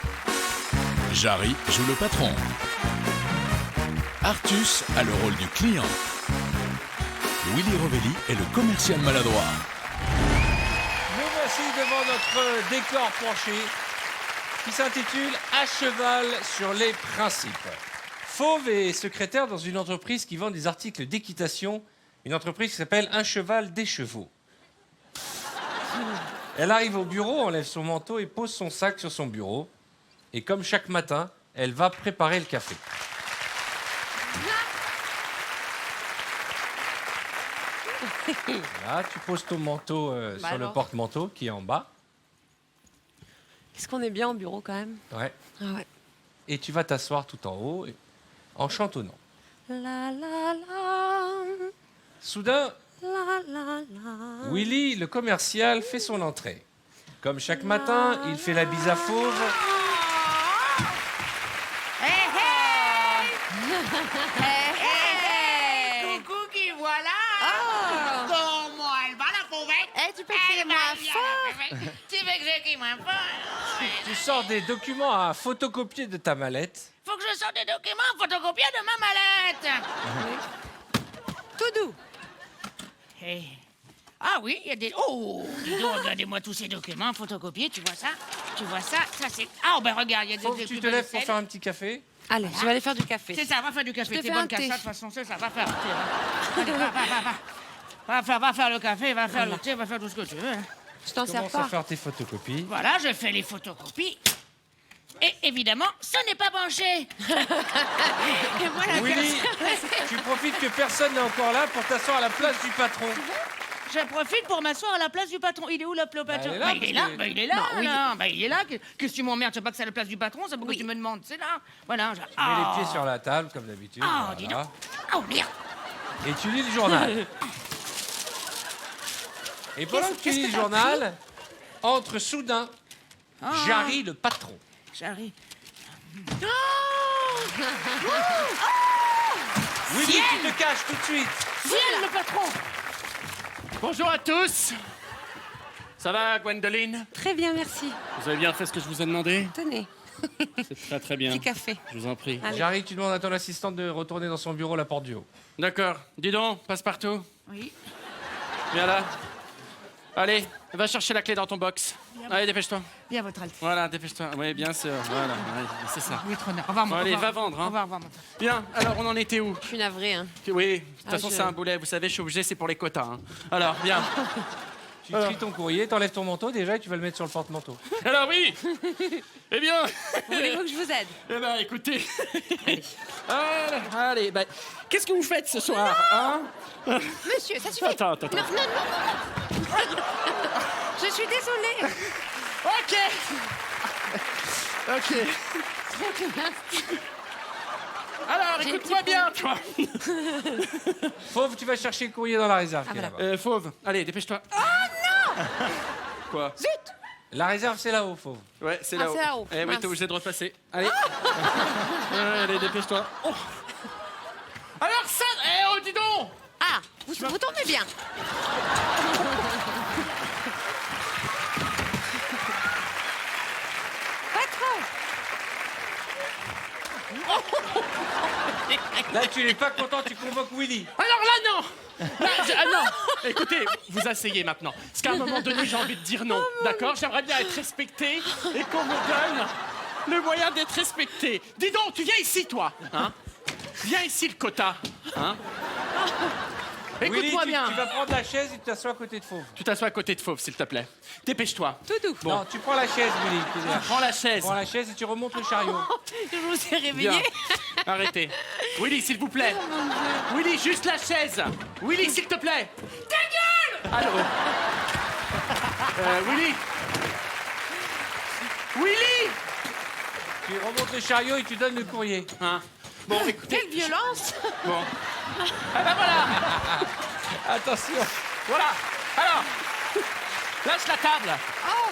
Jarry joue le patron. Artus a le rôle du client. Willy Rovelli est le commercial maladroit. Nous voici devant notre décor penché qui s'intitule « À cheval sur les principes ». Fauve est secrétaire dans une entreprise qui vend des articles d'équitation, une entreprise qui s'appelle Un cheval des chevaux. Elle arrive au bureau, enlève son manteau et pose son sac sur son bureau. Et comme chaque matin, elle va préparer le café. Là, tu poses ton manteau sur le alors. porte-manteau qui est en bas. Est-ce qu'on est bien au bureau quand même? Ouais. Ah ouais. Et tu vas t'asseoir tout en haut en chantonnant. La la la. Soudain, La la la. Willy, le commercial, fait son entrée. Comme chaque matin, il fait la bise à Fauve. Coucou, qui voilà. Comment elle va, la fauvette? Tu peux crier moi fort. Tu veux que je crie moins fort? Tu sors des documents à photocopier de ta mallette. Faut que je sorte des documents photocopiés de ma mallette. Tout doux. Ah oui, il y a des... Oh, dis donc, regardez-moi tous ces documents photocopiés, tu vois ça? Tu vois ça? Ça, c'est... Ah, ben regarde, il y a des... Fauve, tu te lèves pour faire un petit café? Allez, je vais aller faire du café. C'est ça, va faire du café. Je te T'es fais bonne un thé. cassade, de toute façon, c'est ça, va faire. Allez, va faire le café, va faire le thé, va faire tout ce que tu veux. Je t'en sers Commence à pas. faire tes photocopies. Voilà, je fais les photocopies. Et évidemment, ce n'est pas penché. Et voilà. Willy, tu profites que personne n'est encore là pour t'asseoir à la place du patron. Je profite pour m'asseoir à la place du patron. Il est où, le patron? il est là, il est là, parce que- il est là. Il est là. Qu'est-ce que tu m'emmerdes? C'est pas que c'est à la place du patron, c'est pourquoi tu me demandes. C'est là. Voilà. Tu mets les pieds sur la table, comme d'habitude. Oh, dis donc. Oh, merde. Et tu lis le journal. Et pendant que tu lis le journal, entre soudain Jarry, le patron. J'arrive. Willy, tu te caches tout de suite. Viens, le patron. Bonjour à tous. Ça va, Gwendoline? Très bien, merci. Vous avez bien fait ce que je vous ai demandé? Tenez, C'est très très bien. petit café. Je vous en prie. Allez. Jarry, tu demandes à ton assistante de retourner dans son bureau la porte du haut. D'accord. Dis donc, passe-partout. Oui. Viens là. Allez, va chercher la clé dans ton box. Allez, dépêche-toi. Viens, votre Altesse. Voilà, dépêche-toi. Oui, bien sûr. Voilà, ouais, c'est ça. Oui, trop bien. Au revoir, Bon, mon allez, au revoir. va vendre, hein. Au revoir, au revoir, mon Bien, alors on en était où? Je suis navrée, hein. Oui, de toute façon, je- c'est un boulet. Vous savez, je suis obligé, c'est pour les quotas. Hein. Alors, bien. Tu tries ton courrier, t'enlèves ton manteau déjà et tu vas le mettre sur le porte-manteau. Alors, oui. Eh bien. Voulez-vous que je vous aide? Eh ben, écoutez. Allez, ben, qu'est-ce que vous faites ce soir, hein? Monsieur, ça suffit. Attends. Non. Je suis désolée. Ok. Alors, J'ai écoute-moi le petit bien, toi. Fauve, tu vas chercher le courrier dans la réserve. qui est voilà. là-bas. Fauve, allez, dépêche-toi. Oh non. Quoi? La réserve, c'est là-haut, Fauve. Ouais, c'est Ah, là-haut. c'est là-haut. Eh oui, Mince. t'es obligé de repasser. Allez. Allez, dépêche-toi. Oh. Alors ça, dis donc. Ah, vous tournez bien. Patron. Là, tu n'es pas content, tu convoques Willy. Alors là, non. Non. Écoutez, vous asseyez maintenant. Parce qu'à un moment donné, j'ai envie de dire non. D'accord? J'aimerais bien être respecté et qu'on me donne le moyen d'être respecté. Dis donc, tu viens ici, toi. Hein? Viens ici, le quota. Hein? Willy, Écoute-moi bien. tu vas prendre la chaise et tu t'assois à côté de Fauve. Tu t'assois à côté de Fauve, s'il te plaît. Dépêche-toi. Tout doux. Non, tu prends la chaise, Willy. Prends la chaise. Prends la chaise et tu remontes le chariot. Je vous ai Bien. réveillé. Arrêtez. Willy, s'il vous plaît. Willy, juste la chaise. Willy, s'il te plaît. Ta gueule! Allô? Willy. Willy! Tu remontes le chariot et tu donnes le courrier. Hein? Bon, écoutez. Quelle violence. Bon. Ah ben voilà. Attention. Voilà. Alors. Lâche la table.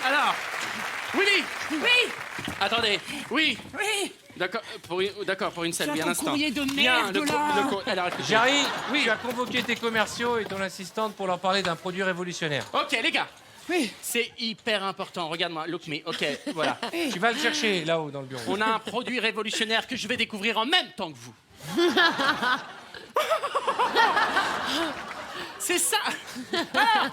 Alors. Willy. Oui. Attendez. Oui. Oui. D'accord, pour une scène, Tu as oui, un ton instant. courrier de Bien, merde, là. alors, écoutez. Jarry, tu as convoqué tes commerciaux et ton assistante pour leur parler d'un produit révolutionnaire. Ok, les gars. Oui. C'est hyper important. Regarde-moi, look me. Ok, voilà. Tu vas le chercher là-haut dans le bureau. On a un produit révolutionnaire que je vais découvrir en même temps que vous. C'est ça. Alors,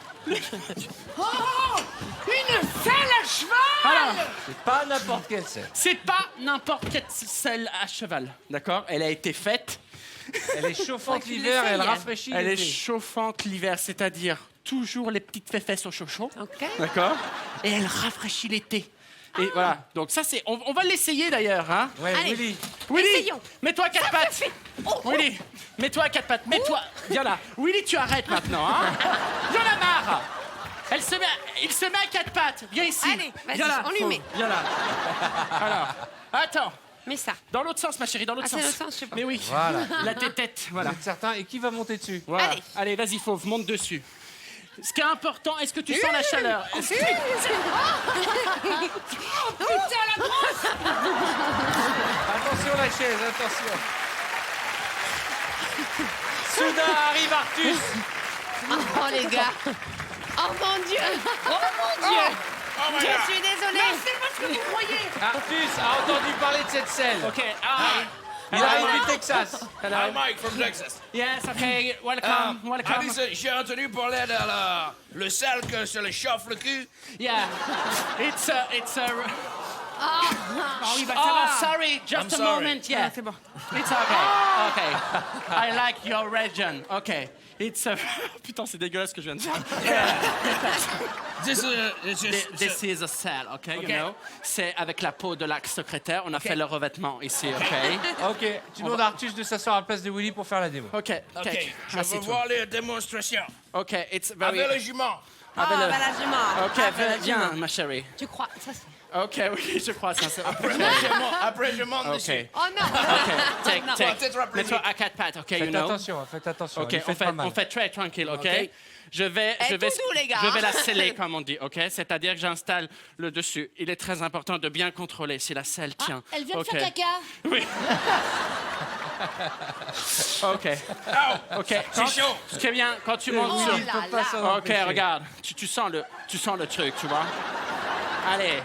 Une selle à cheval. alors, C'est pas n'importe quelle selle. c'est pas n'importe quelle selle à cheval, d'accord? Elle a été faite. Elle est chauffante tu l'hiver et elle l'essayes. rafraîchit Elle est l'été. chauffante l'hiver, c'est-à-dire toujours les petites fesses au chaud, Ok. d'accord? Et elle rafraîchit l'été. Et voilà. Donc ça c'est, on va l'essayer d'ailleurs, hein? Ouais, Allez. Willy. Willy, Essayons. mets-toi à quatre pattes. Willy, mets-toi à quatre pattes. Mets-toi. Viens là. Willy, tu arrêtes maintenant, hein? Il y en a marre. Il se met à quatre pattes. Viens ici. Allez, vas-y, Viens là. on lui met. Viens là. Alors, attends. Mais ça. Dans l'autre sens, ma chérie, dans l'autre Ah, c'est sens. l'autre sens, je sais pas. Mais oui. Voilà. La tête, voilà. Vous êtes certain. Et qui va monter dessus? Voilà. Allez. Allez, vas-y, Fauve, monte dessus. Ce qui est important, est-ce que tu sens la chaleur? Est-ce que- Attention la chaise, attention. Soudain arrive Artus. Oh les gars. Oh mon Dieu. Oh mon Dieu. Je suis désolée. Artus a entendu parler de cette selle. OK. Il arrive du Texas. Hi, Mike from Texas. Yes, OK. Welcome. Welcome. J'ai entendu parler de le sel que se le chauffe le cul. Yeah. It's a... Oh oui, bah ça va. Sorry, just I'm a sorry. moment. Yeah. C'est bon. It's okay. Okay. I like your region. Okay. It's a... Putain, c'est dégueulasse ce que je viens de faire. This is a cell, okay, you know. C'est avec la peau de l'axe secrétaire. On a fait le revêtement ici, OK? Ok, tu demandes à Artus de s'asseoir à la place de Willy pour faire la démo. OK. OK, take. je veux Assieds-toi. voir les démonstrations. OK, it's very... Avec le jument. Oh, bah la jument. OK, viens, ma chérie. Tu crois ça c'est... OK, oui, je crois ça. Après, je monte dessus. OK. Oh non. OK, take. Peut-être rappeler Mets-toi à quatre pattes, OK, you Faites know? attention, faites attention. OK, lui faites pas mal. on fait très tranquille, OK? Je vais tout doux, les gars. je vais la sceller, comme on dit, OK? C'est-à-dire que j'installe le dessus. Il est très important de bien contrôler si la selle tient. Elle vient de OK. faire caca. Oui. OK. OK. C'est chaud. Ce qui est bien, quand tu montes Oh sur... là là. OK, regarde. Tu sens le truc, tu vois? Allez.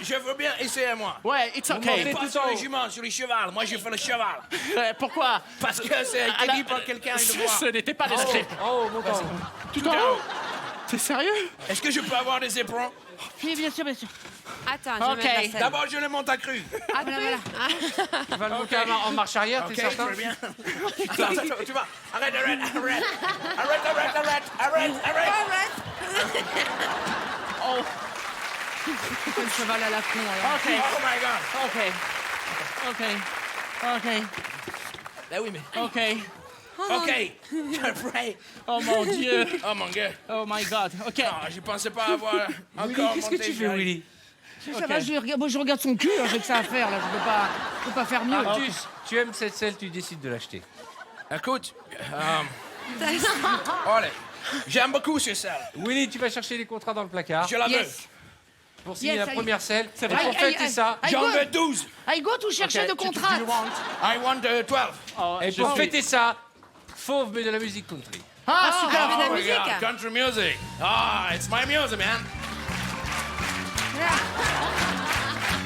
Je veux bien essayer moi. Ouais, it's OK. Pas sur les juments, sur les chevals. Moi, j'ai fait le cheval. Pourquoi? Parce que c'est été dit par quelqu'un une fois. Ce n'était pas le script. Oh, mon gars. Tout en haut. T'es sérieux? Est-ce que je peux avoir des éperons? Oui, bien sûr, bien sûr. Attends, je Ok. vais mettre la selle. D'abord, je le monte à cru. Ah, voilà. Tu vas le monter en marche arrière, OK, t'es certain? très bien. Tu vas. Arrête. Le cheval à la con, alors. OK. Oh my God. OK. Ben oui, mais... OK. OK. Après. Oh mon Dieu. Oh mon gars. Oh my God. OK. Ah, je pensais pas avoir Willy, encore qu'est-ce que monté tu fais, jusqu'à- Willy? Ça va, je regarde son cul, hein, j'ai que ça à faire, là. Je peux pas faire mieux. Artus, tu aimes cette selle, tu décides de l'acheter. Écoute, allez, j'aime beaucoup ce sel. Willy, tu vas chercher les contrats dans le placard Je la veux. Yes. pour signer Yes, la allez. première selle. Et vrai. pour Aïe, fêter aïe, ça, aïe. J'en veux 12. Allez, go, tout chercher de contrat. I want 12. Oh, et je pour suis- fêter ça, Fauve met de la musique country. Ah, super. de la Oh my musique. God, country music. Ah, it's my music, man.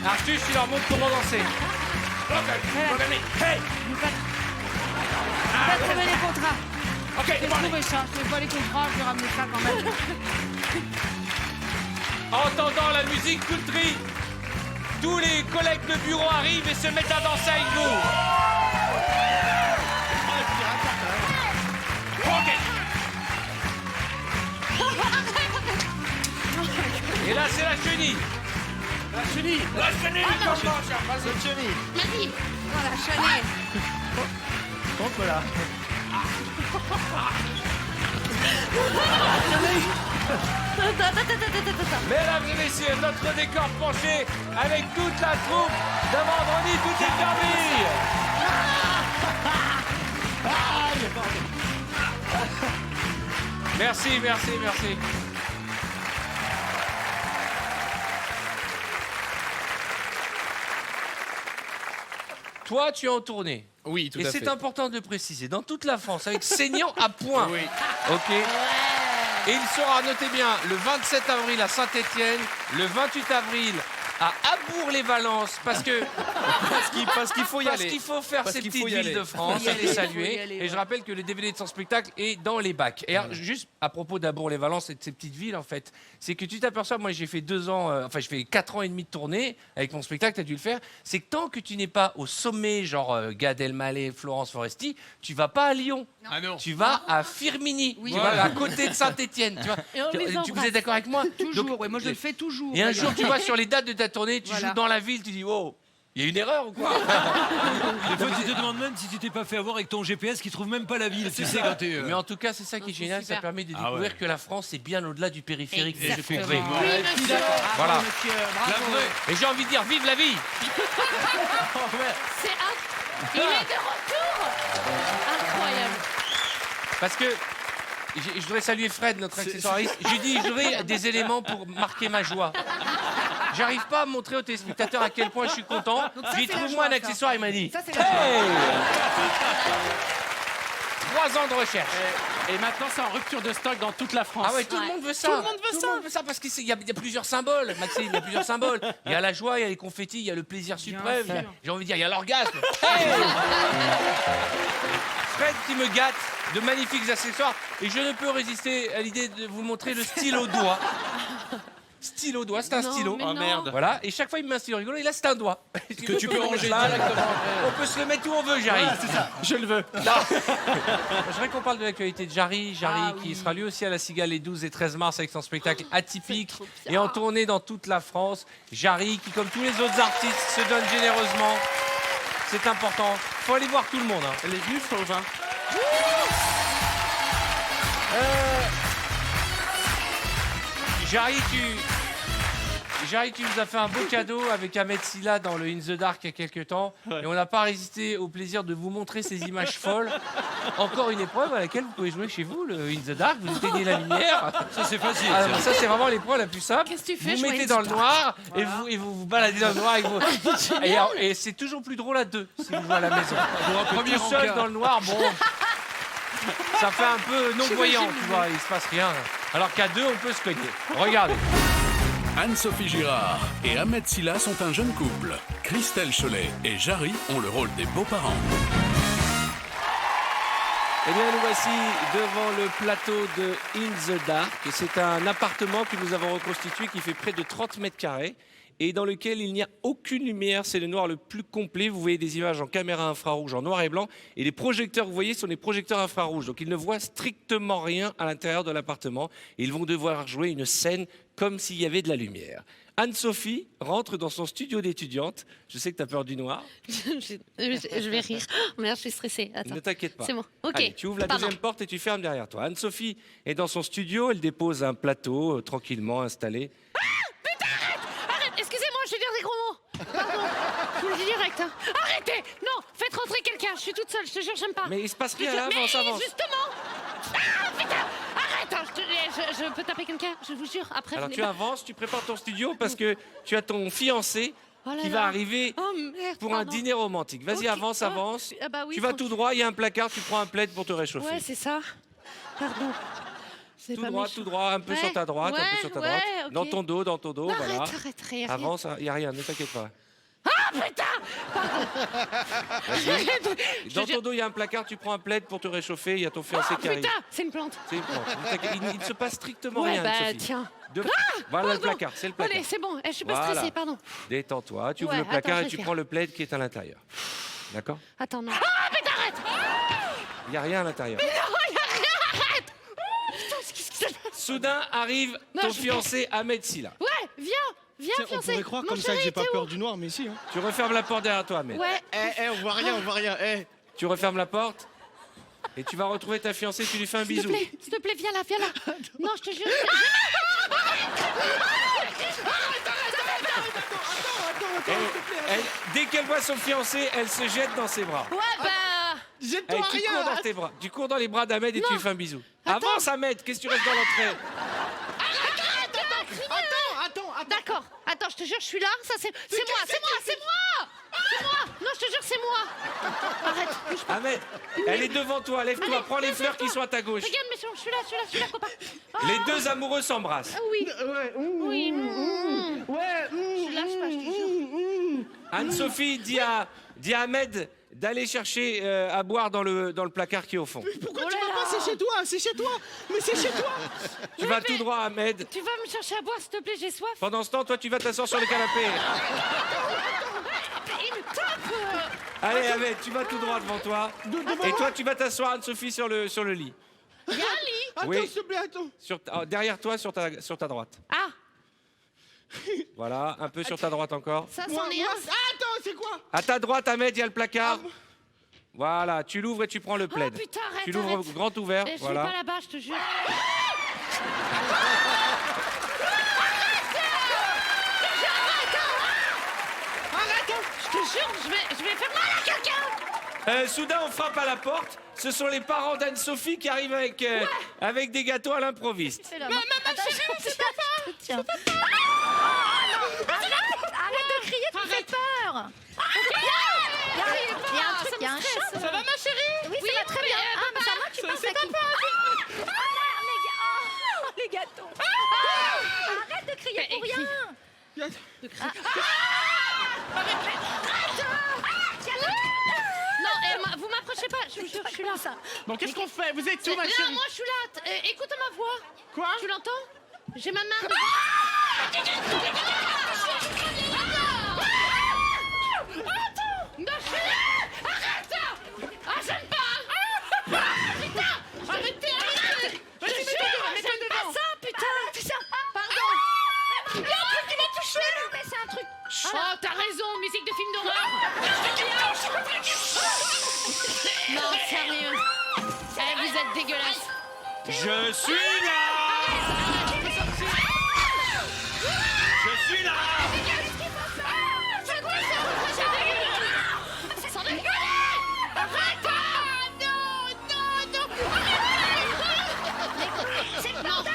Artus, tu leur montres comment danser. Look at me. Hey. Pas trouver les contrats. OK, J'ai trouvé ça. Je n'ai pas les contrats, je vais ramener ça quand même. Entendant la musique country, tous les collègues de bureau arrivent et se mettent à danser avec vous. Et là, c'est la chenille. La chenille, commence, vas-y. Vas-y. Voilà, chenille. Mesdames et messieurs, notre décor penché avec toute la troupe de vendredi, tout est permis. Merci. Toi, tu es en tournée. Oui, tout Et à fait. c'est important de le préciser. Dans toute la France, avec saignant à point. Oui. OK. Et il sera, notez bien, le 27 avril à Saint-Étienne, le 28 avril à Abourg-les-Valences, parce que Parce qu'il faut y parce aller. qu'il faut faire Parce ces qu'il petites faut y villes aller. de France Faut y et les aller, saluer. faut y aller, Et je rappelle que le DVD de son spectacle est dans les bacs. Et alors, juste à propos d'Abourg-les-Valences et de ces petites villes, en fait, c'est que tu t'aperçois, moi j'ai fait 2 ans, enfin je fais 4 ans et demi de tournée avec mon spectacle, tu as dû le faire, c'est que tant que tu n'es pas au sommet, genre Gad Elmaleh, Florence Foresti, tu vas pas à Lyon. Ah non. Tu vas à Firminy, tu vas à côté de Saint-Étienne. Et on les Vous embrasse. êtes d'accord avec moi? Toujours, Donc, oui, moi je le fais toujours. et un d'ailleurs. jour, tu vois, sur les dates de ta tournée, tu Voilà. joues dans la ville, tu dis, oh, il y a une erreur ou quoi? Des fois, tu te demandes même si tu t'es pas fait avoir avec ton GPS qui trouve même pas la ville. Tu sais, quand t'es. Mais en tout cas, c'est ça qui est génial, ça super. permet de Ah découvrir ouais. que la France est bien au-delà du périphérique que j'ai Exactement. trouvé. Oui, monsieur. Voilà. Bravo, monsieur. Bravo. Et j'ai envie de dire, vive la vie! Il est de retour. Incroyable. Parce que je voudrais saluer Fred, notre accessoiriste. J'ai dit, je voudrais des éléments pour marquer ma joie. J'arrive pas à montrer aux téléspectateurs à quel point je suis content. J'ai dit, trouve-moi un accessoire, il m'a dit. Ça, c'est Hey 3 ans de recherche. Et maintenant, c'est en rupture de stock dans toute la France. Ah ouais, tout le monde veut ça. Tout le monde veut ça. Parce qu'il y a plusieurs symboles, Maxime, il y a plusieurs symboles. Il y a la joie, il y a les confettis, il y a le plaisir suprême. sûr. J'ai envie de dire, il y a l'orgasme. Hey Fred qui me gâte de magnifiques accessoires et je ne peux résister à l'idée de vous montrer le stylo doigt. Stylo doigt, c'est un Non, stylo. mais Oh non. merde. Voilà, et chaque fois il me met un stylo rigolo et là c'est un doigt. Que tu peux ranger Là, directement on peut se le mettre où on veut, Jarry. Je le veux. Je voudrais qu'on parle de l'actualité de Jarry. Jarry Ah qui oui. sera lui aussi à la Cigale les 12 et 13 mars avec son spectacle atypique trop bien. et en tournée dans toute la France. Jarry qui, comme tous les autres artistes, se donne généreusement. C'est important. Faut aller voir tout le monde. Hein. Elle est venue, Fauve. Hein. Jarry, tu nous as fait un beau cadeau avec Ahmed Silla dans le In the Dark il y a quelques temps. Et on n'a pas résisté au plaisir de vous montrer ces images folles. Encore une épreuve à laquelle vous pouvez jouer chez vous, le In the Dark. Vous éteignez la lumière. Ça, c'est facile. Ah, ça, c'est vraiment l'épreuve la plus simple. Qu'est-ce que tu fais, Vous je mettez vois dans le noir et vous vous baladez dans le noir. Et c'est toujours plus drôle à deux si vous jouez à la maison. Pour un premier Tout seul encart. dans le noir, bon, ça fait un peu non-voyant, tu vois, il se passe rien. Alors qu'à deux, on peut se cogner. Regardez. Anne-Sophie Girard et Ahmed Silla sont un jeune couple. Christelle Cholet et Jarry ont le rôle des beaux-parents. Eh bien, nous voici devant le plateau de In the Dark. C'est un appartement que nous avons reconstitué qui fait près de 30 mètres carrés et dans lequel il n'y a aucune lumière. C'est le noir le plus complet. Vous voyez des images en caméra infrarouge, en noir et blanc. Et les projecteurs, vous voyez, sont des projecteurs infrarouges. Donc, ils ne voient strictement rien à l'intérieur de l'appartement. Et ils vont devoir jouer une scène comme s'il y avait de la lumière. Anne-Sophie rentre dans son studio d'étudiante. Je sais que tu as peur du noir. Je vais rire. Merde, je suis stressée. Attends. Ne t'inquiète pas. C'est bon. Ok. Allez, tu ouvres la Pardon. deuxième porte et tu fermes derrière toi. Anne-Sophie est dans son studio. Elle dépose un plateau tranquillement installé. Arrête, excusez-moi, je vais dire des gros mots. Pardon. Je vous le dis direct. Hein. Arrêtez. Non, faites rentrer quelqu'un. Je suis toute seule, je te jure, j'aime pas. Mais il se passe rien, Je- là, avance, mais avance. justement. Ah, putain. Arrête. Hein, je peux taper quelqu'un, je vous jure. Après, Alors venez tu pas. avances, tu prépares ton studio parce que tu as ton fiancé Oh là qui là. va arriver Oh merde. pour un pardon. dîner romantique. Vas-y, Ok. avance, Oh, avance. ah bah oui, Tu vas faut tout que- droit, il y a un placard, tu prends un plaid pour te réchauffer. Ouais, c'est ça. Pardon. C'est Tout pas droit, méchant. tout droit, un peu Ouais, sur ta droite, un peu ouais, sur ta ouais, droite. ok. Dans ton dos, Arrête, voilà. arrête, rien. Avance, il n'y a rien, ne t'inquiète pas. Ah putain. Dans ton dos, il y a un placard, tu prends un plaid pour te réchauffer, il y a ton fiancé Ah qui arrive. putain, c'est une plante. C'est une plante. Ne t'inquiète, il ne se passe strictement Ouais, rien, bah Anne-Sophie. tiens. Voilà le Pardon. placard, c'est le placard. Allez, c'est bon, je suis pas Voilà. stressée, pardon. Détends-toi, tu ouvres Ouais, le placard attends, et je tu vais prends le plaid qui est à l'intérieur. D'accord? Attends, non. Ah, putain, arrête. Il n'y a rien à l'intérieur. Non, il y a rien, arrête. Putain, qu'est-ce qui se passe? Soudain arrive Non, ton je- fiancé Ahmed Silla. Ouais, viens, Tiens, on fiancé. pourrait croire Mon comme ça chéri, que j'ai pas t'es peur où? du noir, mais si. Hein. Tu refermes la porte derrière toi, Ahmed. Ouais. On voit rien, on voit rien. Tu refermes la porte et tu vas retrouver ta fiancée, tu lui fais un S'il te bisou. plaît, viens là, viens là. Non, je te jure. Dès qu'elle voit son fiancé, elle se jette dans ses bras. Ouais, bah. Jette-toi Allez, tu rien. cours dans tes bras. Tu cours dans les bras d'Ahmed et tu lui fais un bisou. Attends. Avance, Ahmed, qu'est-ce que tu restes dans l'entrée? Attends. D'accord. Attends, je te jure, je suis là. Ça, c'est moi, c'est moi, c'est moi. C'est moi. Non, je te jure, c'est moi. Arrête, bouge pas. Ahmed, elle est devant toi, lève-toi, Allez, prends les fleurs lève-toi. qui sont à ta gauche. Regarde, mais je suis là, copain. Oh, Les deux amoureux s'embrassent. ah oui. Ouais. Oui. Ouais. Je lâche pas, je te jure. Anne-Sophie dit à Ahmed d'aller chercher à boire dans le placard qui est au fond. Pourquoi Oh tu là vas pas? là. C'est chez toi, c'est chez toi. Mais c'est chez toi. Tu vas tout droit, Ahmed. Tu vas me chercher à boire, s'il te plaît, j'ai soif. Pendant ce temps, toi, tu vas t'asseoir sur le canapé. Il me tape. Allez, Ahmed, tu vas tout droit devant toi. Et toi, tu vas t'asseoir, Anne-Sophie, sur le lit. Il y a un lit. Attends, Oui. s'il te plaît, attends. Derrière toi, sur ta droite. Ah, Voilà, un peu sur ta droite encore. ça, Moi, c'en est un. Attends, c'est quoi? À ta droite, Ahmed, il y a le placard. Voilà, tu l'ouvres et tu prends le plaid. Oh, putain, arrête, Tu l'ouvres arrête. grand ouvert, Je suis voilà. pas là-bas, je te jure. Arrête. Je te jure, je vais faire mal à quelqu'un. Soudain, on frappe à la porte. Ce sont les parents d'Anne-Sophie qui arrivent avec des gâteaux à l'improviste. Maman chérie, c'est papa. Tiens. Arrête de crier, tu me fais peur. Il y a un chat. Ça va ma chérie? Oui, ça va très bien. Ah, mais c'est à moi que tu penses à qui? Les gâteaux. Arrête de crier pour rien. Non, vous m'approchez pas, je vous jure, je suis là. Bon, qu'est-ce qu'on fait? Vous êtes où, ma Là, chérie? moi je suis là. Écoute ma voix. Quoi? Tu l'entends? J'ai ma main. Attends! Ma chérie! Arrête! Ah, j'aime pas! Putain! Arrêtez! Vas-y, mets-toi devant. Ça, putain. Pardon. Il y a un truc qui m'a touché. Mais c'est un truc. Oh, t'as raison, musique de film d'horreur! Non, sérieux! Vous êtes dégueulasse! Je suis là! Je suis là! C'est quoi ça? C'est dégueulasse! Sans dégueuler! Arrête! Non! C'est le bordel.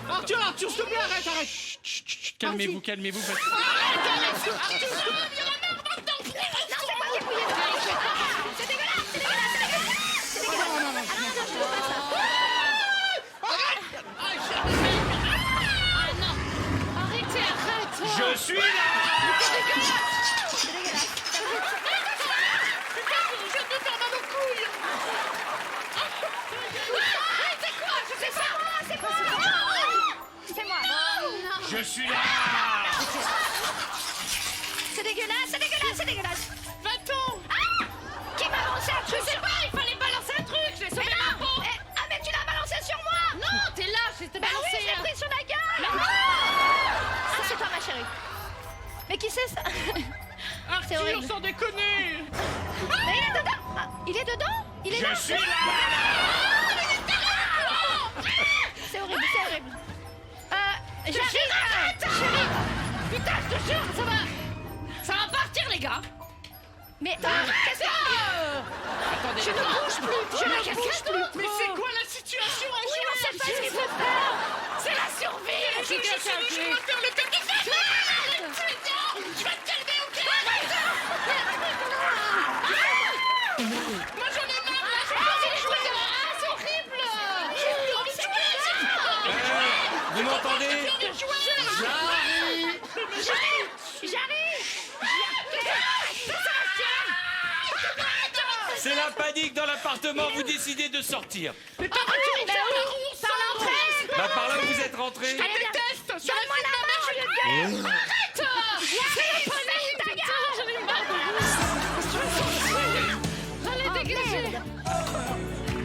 Arthur, s'il te plaît, arrête. Calmez-vous. Non, c'est moi qui ai fouillé. C'est dégueulasse. Ah non! Arrêtez, arrête! Je suis là! C'est dégueulasse. C'est moi. Je suis là! C'est dégueulasse. Va-t'en! Qui m'a lancé un truc? Je sais pas, il fallait balancer un truc! Je l'ai sauvé ma peau! Ah, mais tu l'as balancé sur moi. Non, t'es là, je t'ai Bah oui, balancé! je l'ai pris sur la gueule. Ah, c'est toi, ma chérie. Mais qui c'est ça? C'est Arthur, horrible. sans déconner. Mais il est dedans. Ah, il est dedans. Il est là. Je suis là! C'est horrible. Chérie! Putain, je te jure, ça va partir, les gars! Mais qu'est-ce que... Attendez. Je ne bouge plus. Mais c'est quoi la situation? Oui, on sait pas ce qu'il faut faire. C'est la survie! Je vais faire le thème de fête. Tu vas te calmer, ok? Moi, j'en ai marre. C'est horrible! Vous m'entendez? J'arrive. C'est la panique dans l'appartement, vous décidez de sortir. Par l'entrée. Bah par là où vous êtes rentré. Allez, viens. Donne-moi la main, je vais te gueuler. Arrête! J'en ai marre de vous! Allez, dégagez!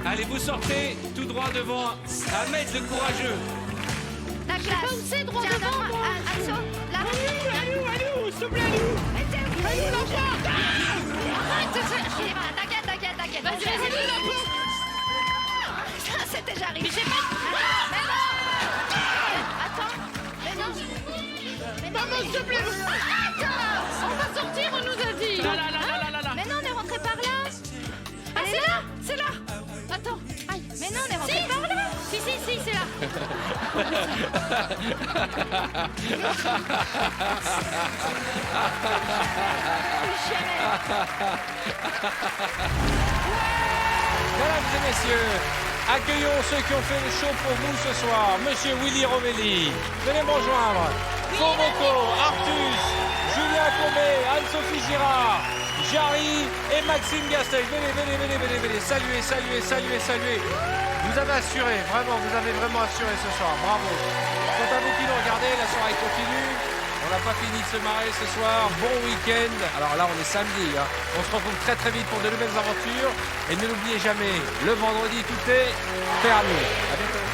Allez, vous sortez tout droit devant Ahmed le courageux. La classe. Où c'est droit Tiens, devant, donne-moi. moi? Asso, là. Allô, s'il te plaît, allô. Arrête. T'inquiète. Vas-y, Ça, c'est déjà arrivé. Mais j'ai pas... Mais non. Attends. Mais non. Maman, s'il te plaît. On va sortir, on nous a dit! Là. Mais non, on est rentré par là. Ah, c'est là! Attends, aïe! Mais non, on est rentré par là. Si, c'est là! Mesdames et messieurs, accueillons ceux qui ont fait le show pour vous ce soir. Monsieur Willy Rovelli, venez me rejoindre. Fomoco, Artus, Julien Courbet, Anne-Sophie Girard, Jarry et Maxime Gasteiz. Venez. Saluez. Vous avez assuré, vous avez vraiment assuré ce soir. Bravo. Quant à vous qui nous regardez, la soirée continue. On n'a pas fini de se marrer ce soir. Bon week-end. Alors là, on est samedi. On se retrouve très vite pour de nouvelles aventures. Et ne l'oubliez jamais, le vendredi, tout est permis. À bientôt.